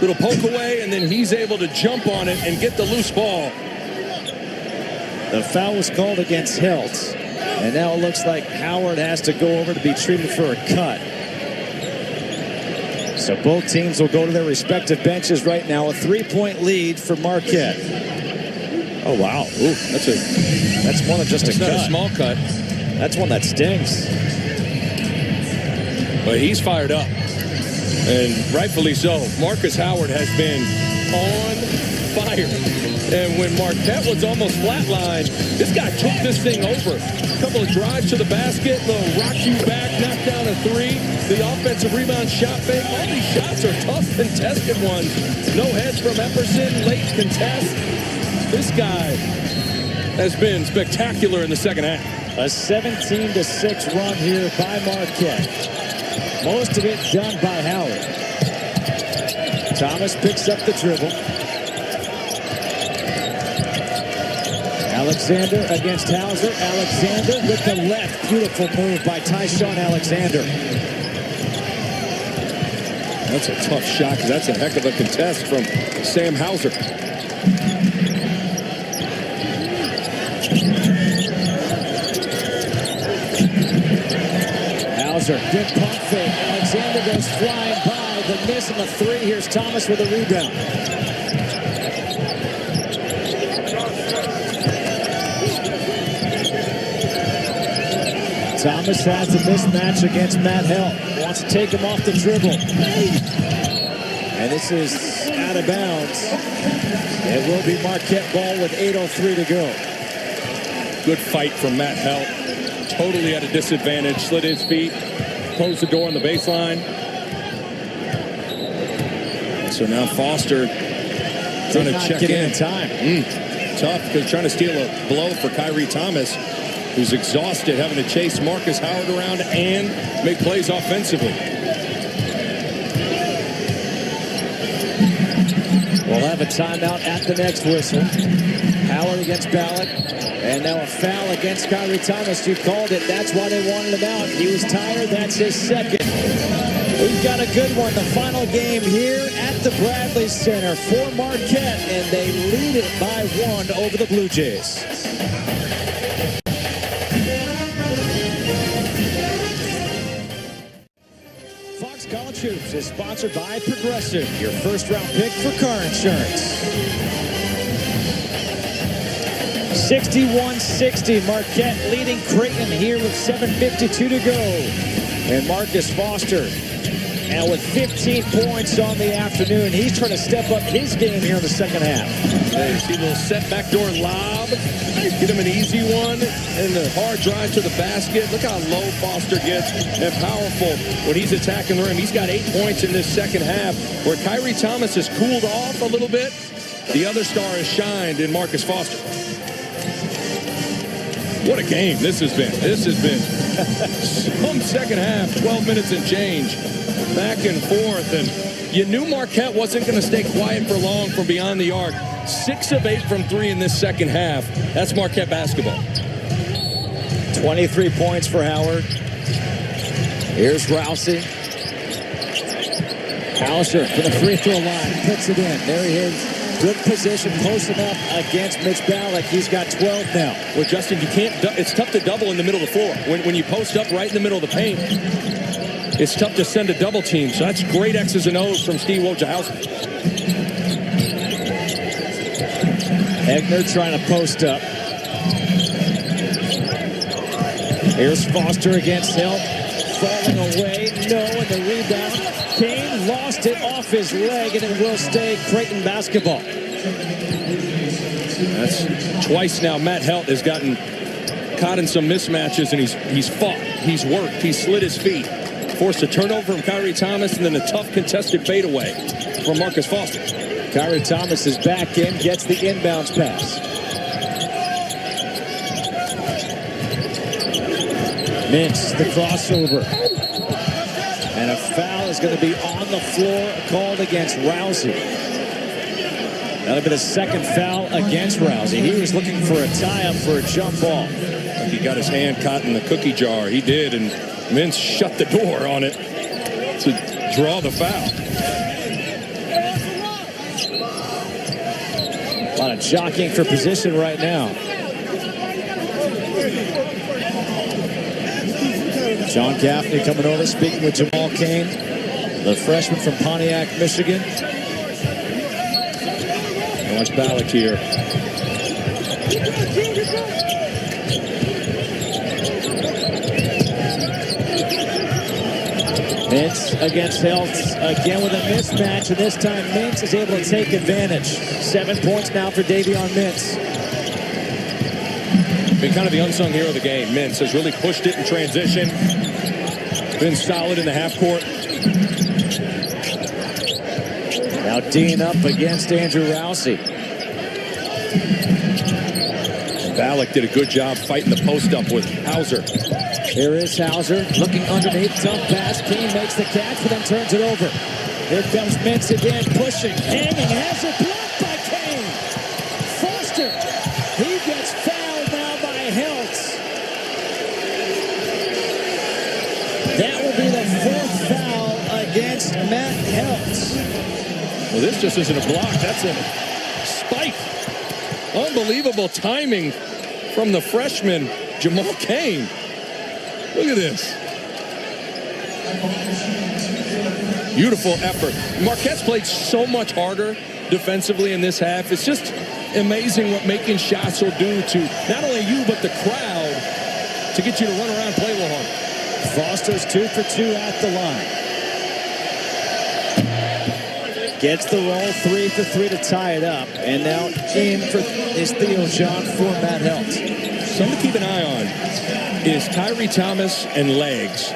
Little poke away, and then he's able to jump on it and get the loose ball. The foul was called against Helt. And now it looks like Howard has to go over to be treated for a cut. So both teams will go to their respective benches right now. A 3-point lead for Marquette. Oh, wow. Ooh, that's more than just a cut. That's not a small cut. That's one that stings. But he's fired up. And rightfully so. Marcus Howard has been on fire. And when Marquette was almost flatlined, this guy took this thing over. A couple of drives to the basket, little rock you back, knock down a three. The offensive rebound shot fake. All these shots are tough, contested ones. No heads from Epperson, late contest. This guy has been spectacular in the second half. A 17-6 run here by Marquette. Most of it done by Howard. Thomas picks up the dribble. Alexander against Hauser. Alexander with the left. Beautiful move by Tyshawn Alexander. That's a tough shot because that's a heck of a contest from Sam Hauser. Hauser, good pump fake. Alexander goes flying by. The miss and the three. Here's Thomas with a rebound. Thomas has a mismatch against Matt Helt. Wants to take him off the dribble. And this is out of bounds. It will be Marquette ball with 8:03 to go. Good fight from Matt Helt. Totally at a disadvantage. Slid his feet. Closed the door on the baseline. So now Foster trying to check in time. Tough because trying to steal a blow for Kyrie Thomas, who's exhausted having to chase Marcus Howard around and make plays offensively. We'll have a timeout at the next whistle. Howard against Ballack. And now a foul against Kyrie Thomas. You called it. That's why they wanted him out. He was tired. That's his second. We've got a good one. The final game here at the Bradley Center for Marquette. And they lead it by 1 over the Blue Jays. Fox College Hoops is sponsored by Progressive, your first-round pick for car insurance. 61-60, Marquette leading Creighton here with 7:52 to go. And Marcus Foster now with 15 points on the afternoon. He's trying to step up his game here in the second half. Hey, see a little set backdoor lob. Get him an easy one and the hard drive to the basket. Look how low Foster gets and powerful when he's attacking the rim. He's got 8 points in this second half. Where Kyrie Thomas has cooled off a little bit, the other star has shined in Marcus Foster. What a game this has been. This has been some second half, 12 minutes and change. Back and forth. And you knew Marquette wasn't going to stay quiet for long from beyond the arc. 6 of 8 from 3 in this second half. That's Marquette basketball. 23 points for Howard. Here's Rousey. Hauser for the free throw line. Puts it in. There he is. Good position, close enough against Mitch Ballack. He's got 12 now. Well, Justin, you can't. It's tough to double in the middle of the floor. When you post up right in the middle of the paint, it's tough to send a double team. So that's great X's and O's from Steve Wojciechowski. Egner trying to post up. Here's Foster against Helt. Falling away. No, and the rebound. Kane lost it off his leg, and it will stay Creighton basketball. That's twice now Matt Helt has gotten caught in some mismatches, and he's fought, he's worked, he's slid his feet. Forced a turnover from Kyrie Thomas, and then a tough contested fadeaway from Marcus Foster. Kyrie Thomas is back in, gets the inbounds pass. Mintz, the crossover. And a foul is going to be on the floor, called against Rousey. That'll be the second foul against Rousey. He was looking for a tie-up for a jump ball. He got his hand caught in the cookie jar. He did, and Mintz shut the door on it to draw the foul. A lot of jockeying for position right now. John Gaffney coming over, speaking with Jamal Cain, the freshman from Pontiac, Michigan. Watch Ballack here. Mintz against Heltz, again with a mismatch, and this time Mintz is able to take advantage. 7 points now for Davion Mintz. Been kind of the unsung hero of the game. Mintz has really pushed it in transition. Been solid in the half court. Now Dean up against Andrew Rousey. Ballack did a good job fighting the post up with Hauser. Here is Hauser looking underneath, tough pass. Cain makes the catch, but then turns it over. Here comes Mintz again, pushing, hanging, has it blocked by Cain. Foster, he gets fouled now by Heltz. That will be the fourth foul against Matt Heltz. Well, this just isn't a block, that's a spike. Unbelievable timing from the freshman, Jamal Cain. Look at this. Beautiful effort. Marquette's played so much harder defensively in this half. It's just amazing what making shots will do to not only you, but the crowd to get you to run around and play a little hard. Foster's 2 for 2 at the line. Gets the roll, 3 for 3 to tie it up. And now in for is Theo John for Matt Heltz. Something to keep an eye on is Tyree Thomas and legs.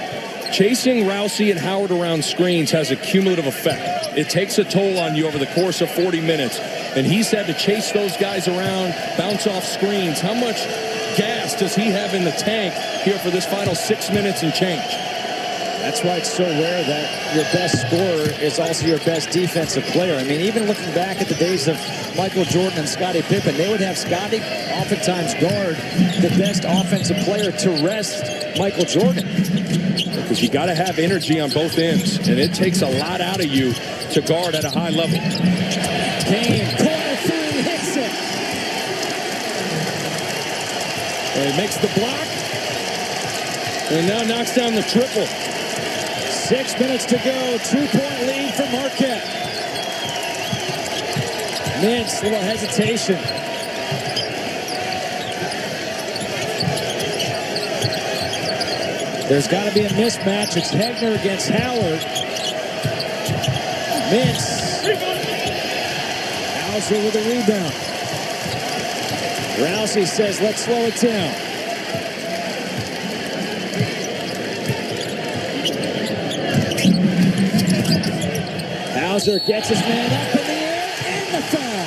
Chasing Rousey and Howard around screens has a cumulative effect. It takes a toll on you over the course of 40 minutes. And he's had to chase those guys around, bounce off screens. How much gas does he have in the tank here for this final 6 minutes and change? That's why it's so rare that your best scorer is also your best defensive player. I mean, even looking back at the days of Michael Jordan and Scottie Pippen, they would have Scottie oftentimes guard the best offensive player to rest Michael Jordan. Because you got to have energy on both ends, and it takes a lot out of you to guard at a high level. Cain, corner three, hits it. And he makes the block, and now knocks down the triple. 6 minutes to go, 2-point lead for Marquette. Mintz, little hesitation. There's got to be a mismatch. It's Hegner against Howard. Mintz. Hauser with a rebound. Rousey says, let's slow it down. Hauser gets his man up in the air and the foul.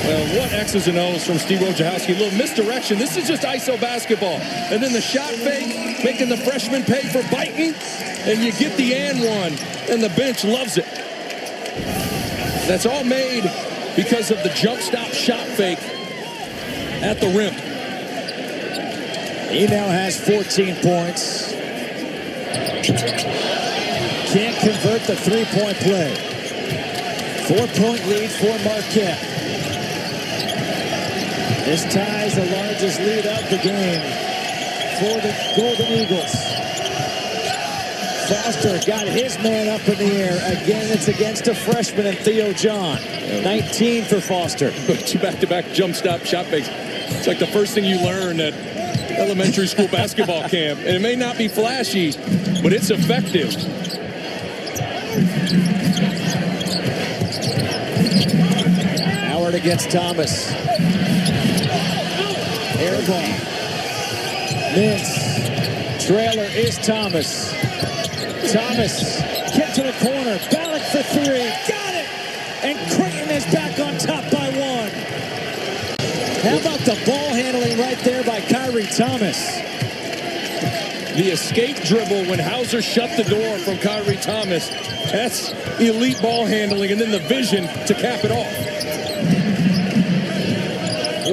Well, what X's and O's from Steve Wojciechowski. A little misdirection. This is just ISO basketball. And then the shot fake, making the freshman pay for biting. And you get the and one, and the bench loves it. That's all made because of the jump stop shot fake at the rim. He now has 14 points. Can't convert the three-point play. 4-point lead for Marquette. This ties the largest lead of the game for the Golden Eagles. Foster got his man up in the air. Again, it's against a freshman in Theo John. 19 for Foster. Two back-to-back jump stop shot fakes. It's like the first thing you learn at elementary school basketball camp. And it may not be flashy, but it's effective. Howard against Thomas. Air ball. Mintz. Trailer is Thomas. Thomas kick to the corner. Ballack for three. Got it! And Creighton is back on top by one. How about the ball handling right there by Kyrie Thomas? The escape dribble when Hauser shut the door from Kyrie Thomas. That's elite ball handling, and then the vision to cap it off.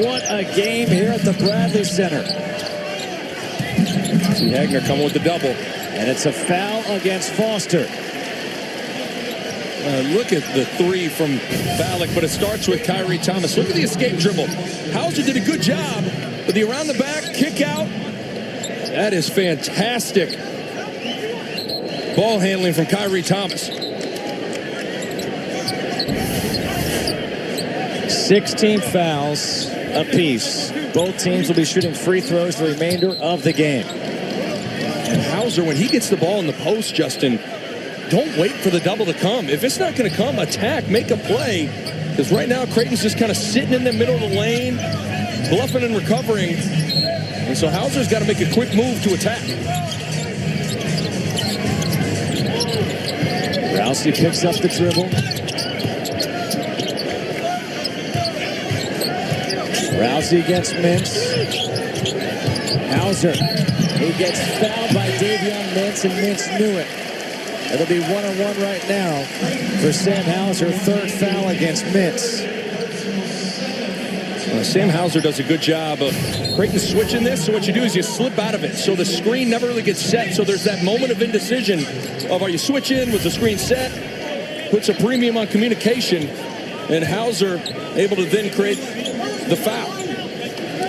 What a game here at the Bradley Center. See Hagner coming with the double. And it's a foul against Foster. Look at the three from Ballack, but it starts with Kyrie Thomas. Look at the escape dribble. Hauser did a good job, but the around the back, kick out, that is fantastic ball handling from Kyrie Thomas. 16 fouls apiece. Both teams will be shooting free throws the remainder of the game. And Hauser, when he gets the ball in the post, Justin, don't wait for the double to come. If it's not going to come, attack, make a play. Because right now, Creighton's just kind of sitting in the middle of the lane, bluffing and recovering. And so Hauser's got to make a quick move to attack. Rousey picks up the dribble. Rousey against Mintz. Hauser. He gets fouled by Davion Mintz, and Mintz knew it. It'll be one-on-one right now for Sam Hauser. Third foul against Mintz. Sam Hauser does a good job of Creighton switching this. So what you do is you slip out of it. So the screen never really gets set. So there's that moment of indecision of are you switching? Was the screen set? Puts a premium on communication. And Hauser able to then create the foul.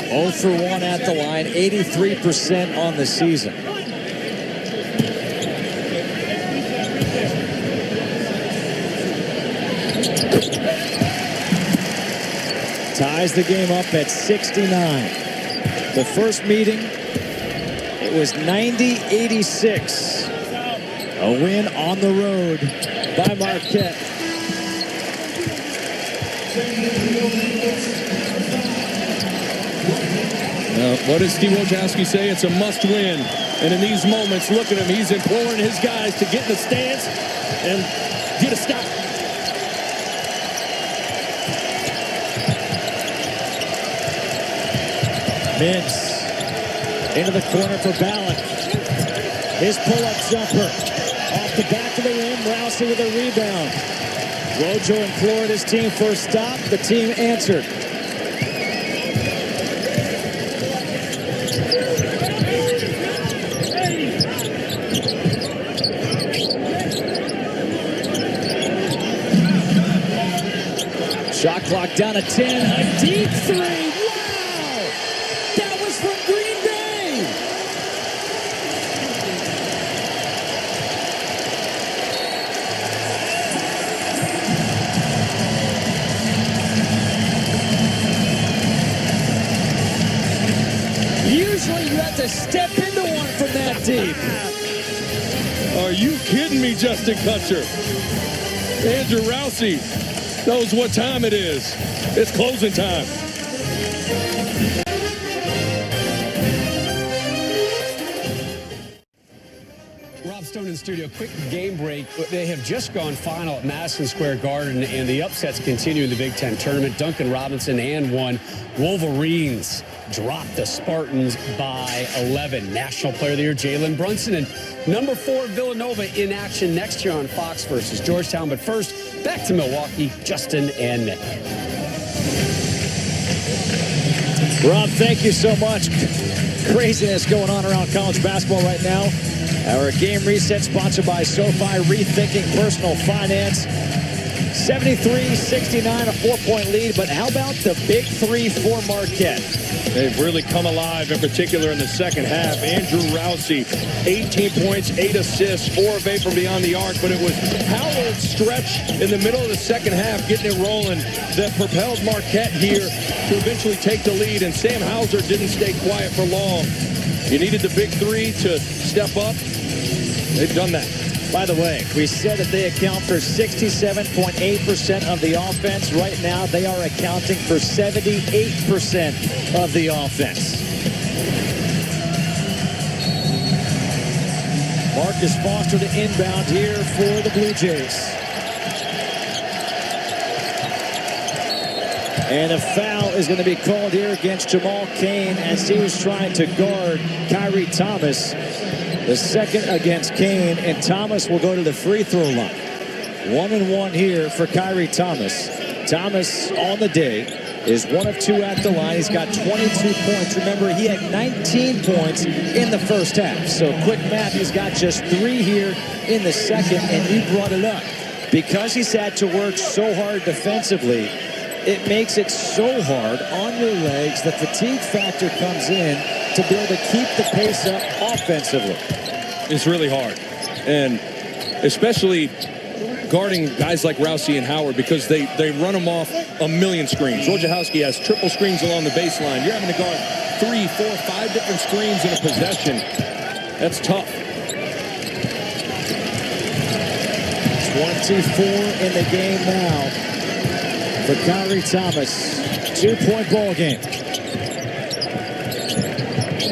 0 for 1 at the line. 83% on the season. Ties the game up at 69. The first meeting, it was 90-86. A win on the road by Marquette. What does Steve Wojciechowski say? It's a must win. And in these moments, look at him. He's imploring his guys to get in the stance and get a stop. Mintz into the corner for Ballack. His pull-up jumper off the back of the rim. Rousey with a rebound. Wojo implored his team for a stop. The team answered. Shot clock down to 10. A deep three. To step into one from that deep. Are you kidding me, Justin Kutcher? Andrew Rousey knows what time it is. It's closing time. Rob Stone in studio. Quick game break. They have just gone final at Madison Square Garden, and the upsets continue in the Big Ten tournament. Duncan Robinson and one. Wolverines dropped the Spartans by 11. National Player of the Year, Jalen Brunson. And number 4, Villanova in action next year on Fox versus Georgetown. But first, back to Milwaukee, Justin and Nick. Rob, thank you so much. Craziness going on around college basketball right now. Our game reset sponsored by SoFi, rethinking personal finance. 73-69, a 4-point lead. But how about the big three for Marquette? They've really come alive, in particular in the second half. Andrew Rousey, 18 points, 8 assists, 4 of 8 from beyond the arc. But it was Howard's stretch in the middle of the second half, getting it rolling, that propelled Marquette here to eventually take the lead. And Sam Hauser didn't stay quiet for long. You needed the big three to step up. They've done that. By the way, we said that they account for 67.8% of the offense. Right now, they are accounting for 78% of the offense. Marcus Foster to inbound here for the Blue Jays. And a foul is going to be called here against Jamal Cain as he was trying to guard Kyrie Thomas. The second against Kane, and Thomas will go to the free throw line. 1-1 here for Kyrie Thomas. Thomas on the day is 1 of 2 at the line. He's got 22 points. Remember, he had 19 points in the first half. So quick math, he's got just 3 here in the second, and you brought it up. Because he's had to work so hard defensively, it makes it so hard on your legs. The fatigue factor comes in to be able to keep the pace up offensively. It's really hard. And especially guarding guys like Rousey and Howard, because they run them off a million screens. Wojciechowski has triple screens along the baseline. You're having to guard 3, 4, 5 different screens in a possession. That's tough. 24 in the game now for Kyrie Thomas. 2-point ball game.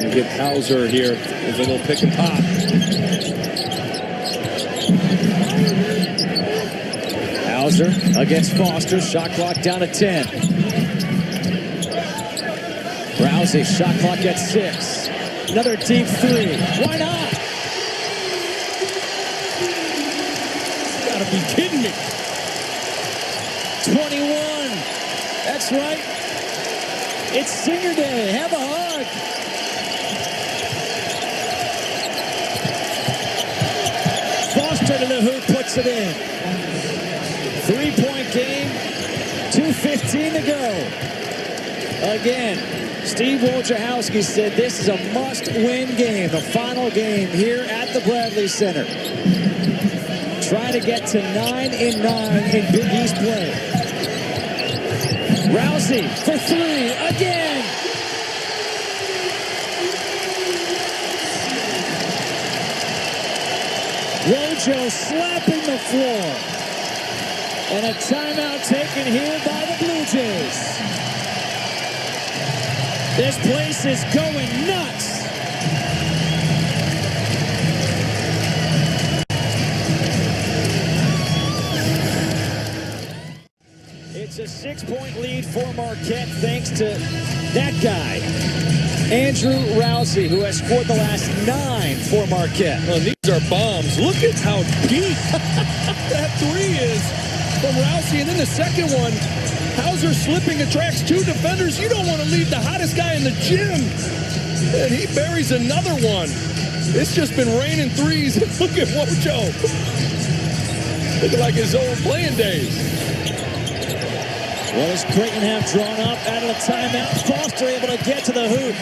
And get Hauser here with a little pick and pop. Hauser against Foster. Shot clock down to 10. Rousey, shot clock at 6. Another deep 3. Why not? You gotta be kidding me. 21. That's right. It's senior day. Have a hug. Foster to the hoop, puts it in. 3-point game, 2:15 to go. Again, Steve Wojciechowski said this is a must-win game, the final game here at the Bradley Center. Trying to get to 9-9 in Big East play. Rousey for 3 again. Wojo slapping the floor. And a timeout taken here by the Blue Jays. This place is going nuts. It's a 6-point lead for Marquette thanks to that guy, Andrew Rousey, who has scored the last 9 for Marquette. Well, these are bombs. Look at how deep that 3 is from Rousey. And then the second one, Hauser slipping, attracts 2 defenders. You don't want to leave the hottest guy in the gym. And he buries another one. It's just been raining 3s. Look at Wojo. Looking like his old playing days. What does Creighton have drawn up out of the timeout? Foster able to get to the hoop.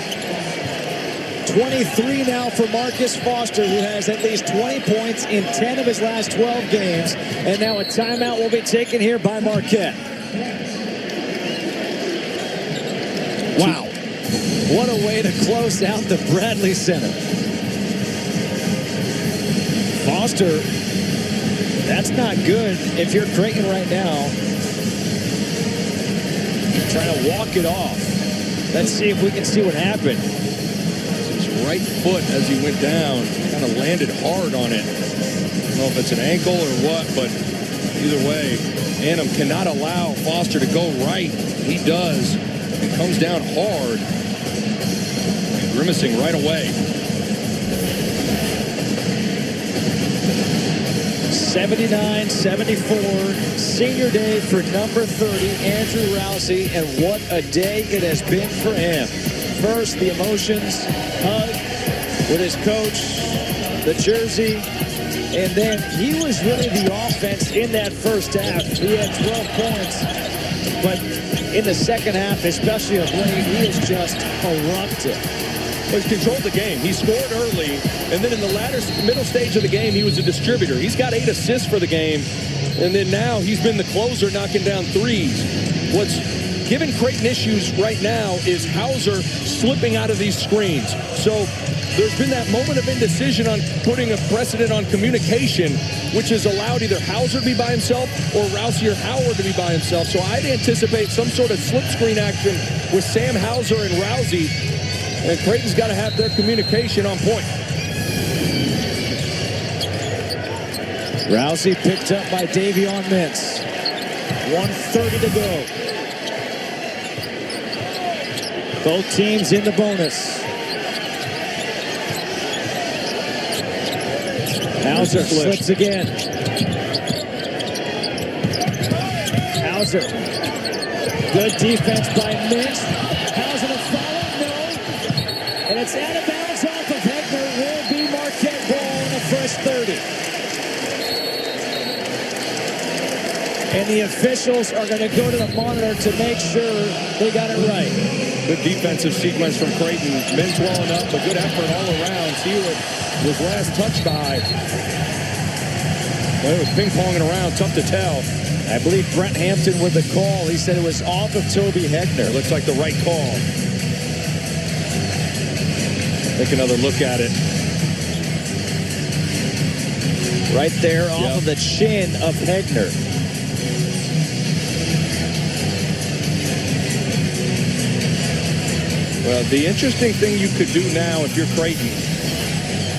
23 now for Marcus Foster, who has at least 20 points in 10 of his last 12 games. And now a timeout will be taken here by Marquette. Wow. What a way to close out the Bradley Center. Foster, that's not good if you're Creighton right now. Trying to walk it off. Let's see if we can see what happened. His right foot as he went down kind of landed hard on it. I don't know if it's an ankle or what, but either way, Annam cannot allow Foster to go right. He does. It comes down hard. Grimacing right away. 79-74, senior day for number 30, Andrew Rousey, and what a day it has been for him. First, the emotions, hug with his coach, the jersey, and then he was really the offense in that first half. He had 12 points, but in the second half, especially of late, he has just erupted. He's controlled the game. He scored early, and then in the middle stage of the game, he was a distributor. He's got 8 assists for the game, and then now he's been the closer knocking down 3s. What's giving Creighton issues right now is Hauser slipping out of these screens. So there's been that moment of indecision on putting a precedent on communication, which has allowed either Hauser to be by himself or Rousey or Howard to be by himself. So I'd anticipate some sort of slip screen action with Sam Hauser and Rousey. And Creighton's got to have their communication on point. Rousey picked up by Davion Mintz. 1:30 to go. Both teams in the bonus. Hauser slips again. Hauser. Good defense by Mintz. Hauser to follow. No. And it's out of bounds off of Hegner. Will be Marquette ball in the first 30. And the officials are going to go to the monitor to make sure they got it right. Good defensive sequence from Creighton. Mintz welling up, but good effort all around. Hewitt was last touched by. Well, it was ping-ponging around. Tough to tell. I believe Brent Hampton with the call. He said it was off of Toby Hegner. Looks like the right call. Take another look at it. Right there off of the chin of Hegner. Well, the interesting thing you could do now if you're Creighton,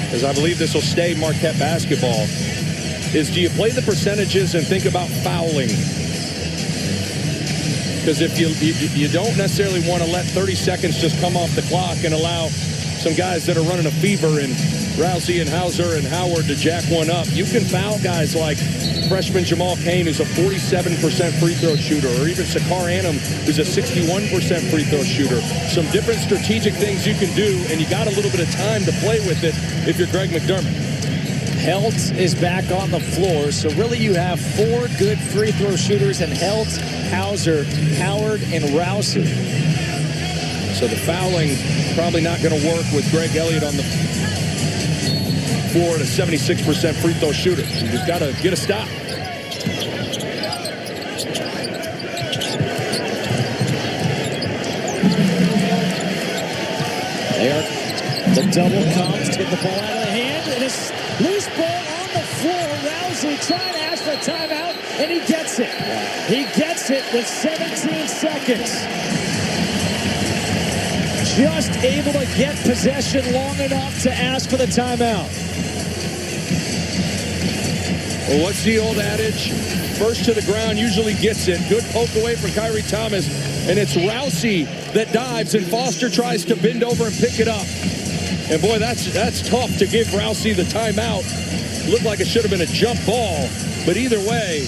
because I believe this will stay Marquette basketball, is do you play the percentages and think about fouling? Because if you don't necessarily want to let 30 seconds just come off the clock and allow some guys that are running a fever and Rousey and Hauser and Howard to jack one up. You can foul guys like freshman Jamal Cain, who's a 47% free throw shooter, or even Sakar Annam, who's a 61% free throw shooter. Some different strategic things you can do, and you got a little bit of time to play with it if you're Greg McDermott. Helt is back on the floor, so really you have 4 good free throw shooters in Helt, Hauser, Howard, and Rousey. So the fouling probably not going to work with Greg Elliott on the floor at a 76% free throw shooter. You've got to get a stop. There, the double comes, get the ball out of the hand, and it's loose ball on the floor. Rousey trying to ask for a timeout, and he gets it. He gets it with 17 seconds. Just able to get possession long enough to ask for the timeout. Well, what's the old adage? First to the ground usually gets it. Good poke away from Kyrie Thomas. And it's Rousey that dives, and Foster tries to bend over and pick it up. And boy, that's tough to give Rousey the timeout. Looked like it should have been a jump ball. But either way,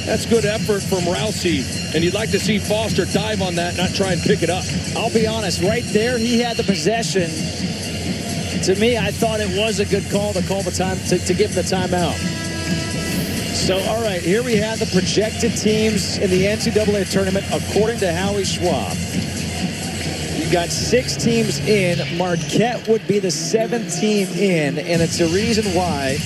that's good effort from Rousey. And you'd like to see Foster dive on that, not try and pick it up. I'll be honest, right there, he had the possession. To me, I thought it was a good call to call the time to give the timeout. So, all right, here we have the projected teams in the NCAA tournament according to Howie Schwab. You've got 6 teams in. Marquette would be the 7th team in, and it's a reason why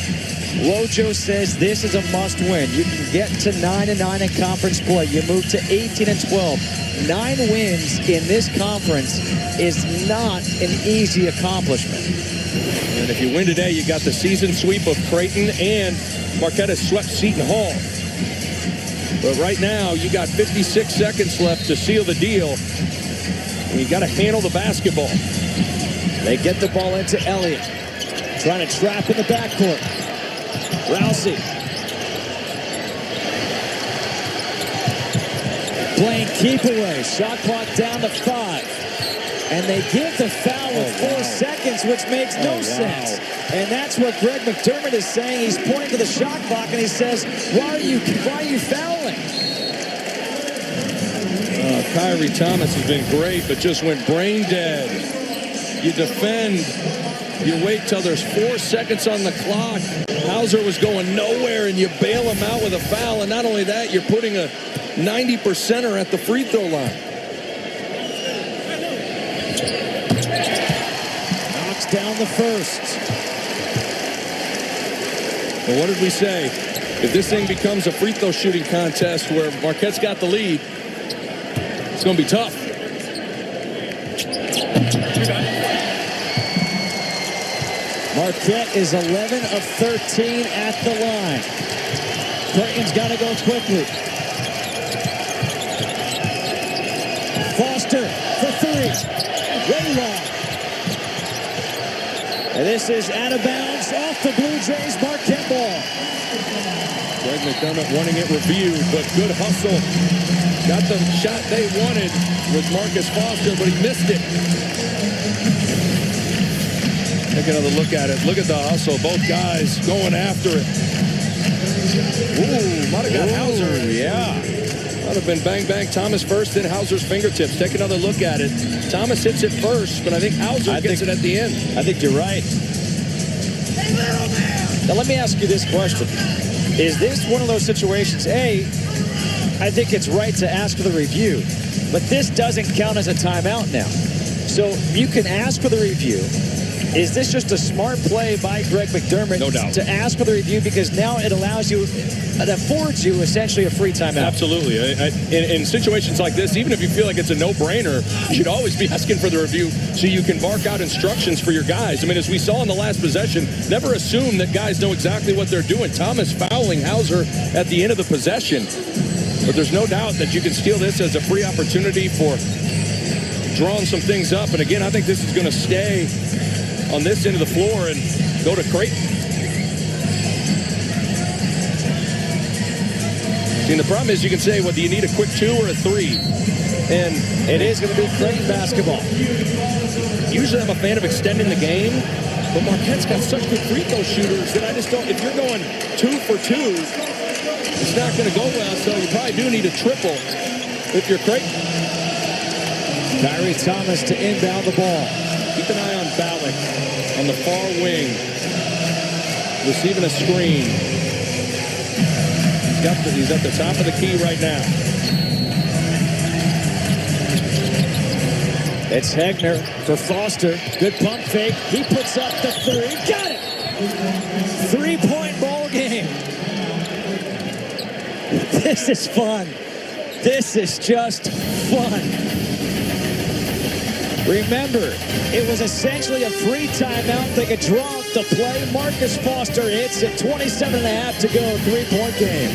Wojo says this is a must-win. You can get to 9-9 in conference play. You move to 18-12. 9 wins in this conference is not an easy accomplishment. And if you win today, you got the season sweep of Creighton, and Marquette has swept Seton Hall. But right now, you got 56 seconds left to seal the deal. And you got to handle the basketball. They get the ball into Elliott. Trying to trap in the backcourt. Rousey. Playing keep away. Shot clock down to 5. And they give the foul with 4 seconds, which makes no sense. And that's what Greg McDermott is saying. He's pointing to the shot clock, and he says, why are you fouling? Kyrie Thomas has been great, but just went brain dead. You defend. You wait till there's 4 seconds on the clock. Hauser was going nowhere, and you bail him out with a foul. And not only that, you're putting a 90%er at the free throw line. Knocks down the first. Well, what did we say? If this thing becomes a free throw shooting contest where Marquette's got the lead, it's going to be tough. Marquette is 11 of 13 at the line. Creighton's got to go quickly. Foster for 3. Way long. And this is out of bounds off the Blue Jays Marquette ball. Greg McDermott wanting it reviewed, but good hustle. Got the shot they wanted with Marcus Foster, but he missed it. Take another look at it. Look at the hustle. Both guys going after it. Ooh, might have got Hauser. Yeah. Might have been bang, bang. Thomas first, then Hauser's fingertips. Take another look at it. Thomas hits it first, but I think Hauser gets it at the end. I think you're right. Hey, little man! Now, let me ask you this question. Is this one of those situations, A, I think it's right to ask for the review, but this doesn't count as a timeout now. So you can ask for the review. Is this just a smart play by Greg McDermott No doubt. to ask for the review because now it allows you, it affords you essentially a free timeout? Absolutely. In situations like this, even if you feel like it's a no-brainer, you should always be asking for the review so you can mark out instructions for your guys. I mean, as we saw in the last possession, never assume that guys know exactly what they're doing. Thomas fouling Hauser at the end of the possession. But there's no doubt that you can steal this as a free opportunity for drawing some things up. And again, I think this is going to stay on this end of the floor and go to Creighton. See, the problem is you can say, well, do you need a quick 2 or a 3? And it is going to be Creighton basketball. Usually I'm a fan of extending the game, but Marquette's got such good free throw shooters that I just don't, if you're going 2 for 2, it's not going to go well, so you probably do need a triple if you're Creighton. Kyrie Thomas to inbound the ball. Keep an eye on Ballack on the far wing, receiving a screen. He's at the top of the key right now. It's Hegner for Foster. Good pump fake. He puts up the 3. Got it! 3-point ball game. This is fun. This is just fun. Remember, it was essentially a free timeout. They could draw up the play. Marcus Foster hits it. 27.5 to go. 3-point game.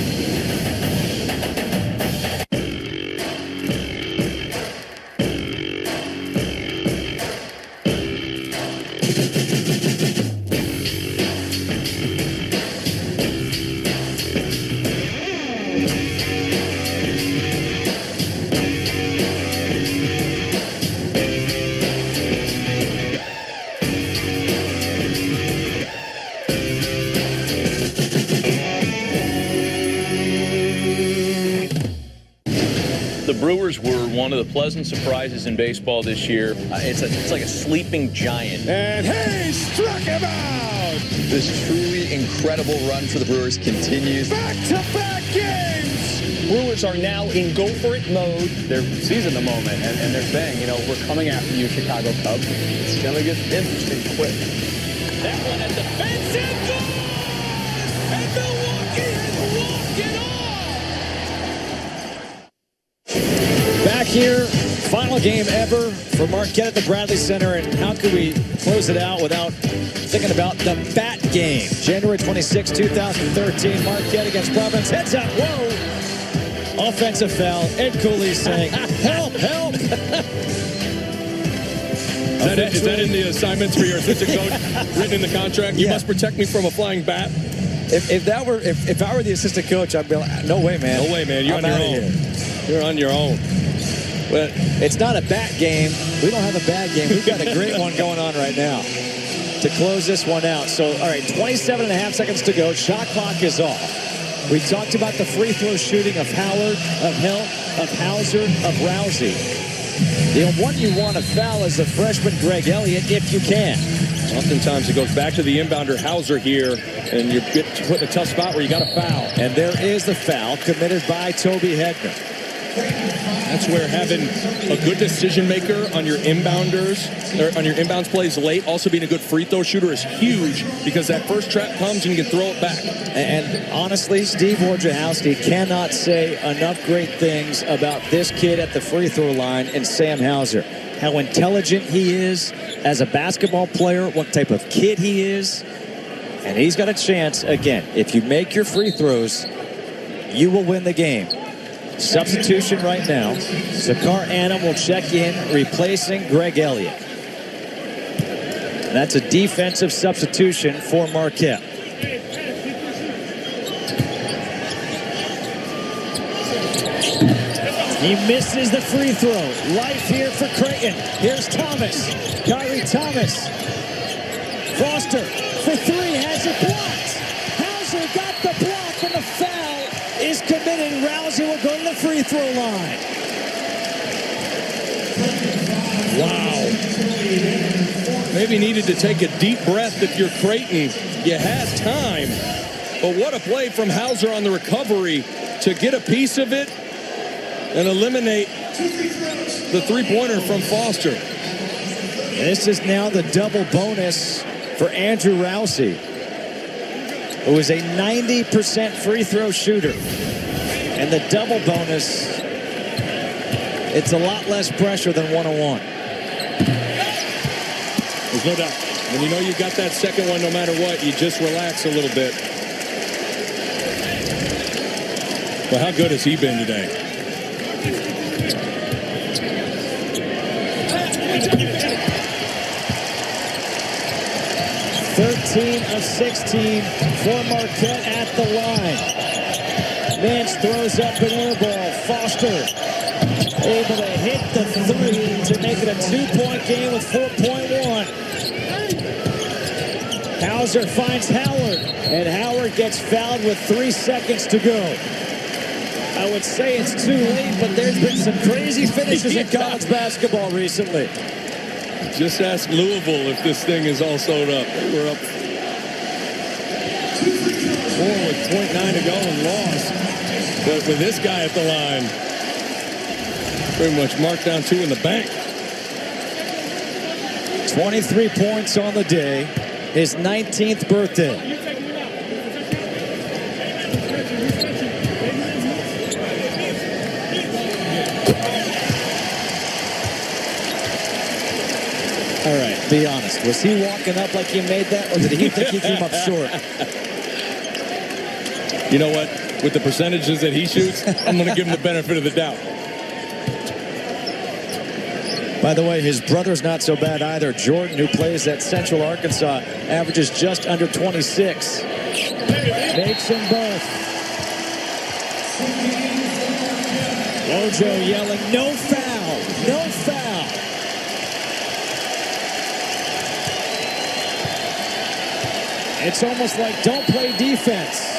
Brewers were one of the pleasant surprises in baseball this year. It's like a sleeping giant. And he struck him out! This truly incredible run for the Brewers continues. Back-to-back games! Brewers are now in go-for-it mode. They're seizing the moment, and they're saying, you know, we're coming after you, Chicago Cubs. It's going to get interesting quick. That one at the fence and goal! And Milwaukee has walked it off! Back here, final game ever for Marquette at the Bradley Center, and how could we close it out without thinking about the bat game? January 26, 2013, Marquette against Providence. Heads up, whoa! Offensive foul. Ed Cooley saying, help, help! Is that in the assignments for your assistant coach written in the contract? You must protect me from a flying bat. If I were the assistant coach, I'd be like, no way, man. No way, man. You're I'm on your outta own. here. You're on your own. But it's not a bat game. We don't have a bad game. We've got a great one going on right now to close this one out. So, all right, 27.5 seconds to go. Shot clock is off. We talked about the free throw shooting of Howard, of Hill, of Hauser, of Rousey. The one you want to foul is the freshman Greg Elliott, if you can. Oftentimes it goes back to the inbounder Hauser here, and you're put in a tough spot where you got to foul. And there is the foul committed by Toby Hegner. That's where having a good decision maker on your inbounders, or on your inbounds plays late, also being a good free throw shooter is huge, because that first trap comes and you can throw it back. And honestly, Steve Wojciechowski cannot say enough great things about this kid at the free throw line and Sam Hauser. How intelligent he is as a basketball player, what type of kid he is. And he's got a chance, again, if you make your free throws, you will win the game. Substitution right now. Zakar Anum will check in, replacing Greg Elliott. That's a defensive substitution for Marquette. He misses the free throw. Life here for Creighton. Here's Thomas. Kyrie Thomas. Foster for three, has it blocked. Hauser got the block, and the foul is committed. Rousey will go to the free throw line. Wow. Maybe needed to take a deep breath if you're Creighton. You had time. But what a play from Hauser on the recovery to get a piece of it and eliminate the three-pointer from Foster. This is now the double bonus for Andrew Rousey, who is a 90% free throw shooter. And the double bonus, it's a lot less pressure than one-on-one. There's no doubt. When you know you got that second one, no matter what, you just relax a little bit. But how good has he been today? of 16 for Marquette at the line. Nance throws up an air ball. Foster able to hit the three to make it a 2-point game with 4.1. Hauser finds Howard, and Howard gets fouled with 3 seconds to go. I would say it's too late, but there's been some crazy finishes in college basketball recently. Just ask Louisville if this thing is all sewed up. We're up 4 with 0.9 to go and lost. But with this guy at the line, pretty much marked down 2 in the bank. 23 points on the day. His 19th birthday. All right, be honest. Was he walking up like he made that, or did he think he came up short? You know what? With the percentages that he shoots, I'm going to give him the benefit of the doubt. By the way, his brother's not so bad either. Jordan, who plays at Central Arkansas, averages just under 26. Makes them both. Wojo yelling, no foul, no foul. It's almost like don't play defense.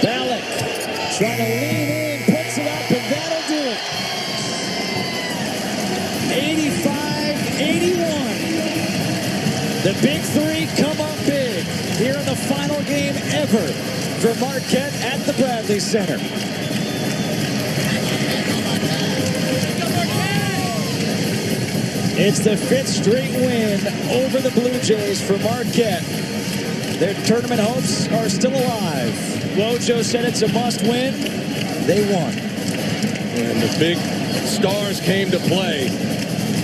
Ballack trying to lean in, puts it up, and that'll do it. 85-81. The big three come up big here in the final game ever for Marquette at the Bradley Center. It's the 5th straight win over the Blue Jays for Marquette. Their tournament hopes are still alive. Wojo said it's a must-win. They won. And the big stars came to play.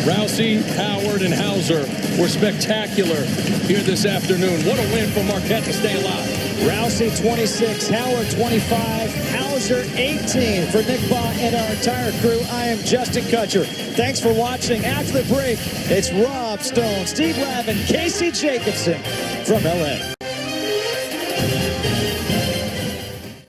Rousey, Howard, and Hauser were spectacular here this afternoon. What a win for Marquette to stay alive. Rousey 26, Howard 25, Hauser 18. For Nick Baugh and our entire crew, I am Justin Kutcher. Thanks for watching. After the break, it's Rob Stone, Steve Lavin, Casey Jacobson from LA.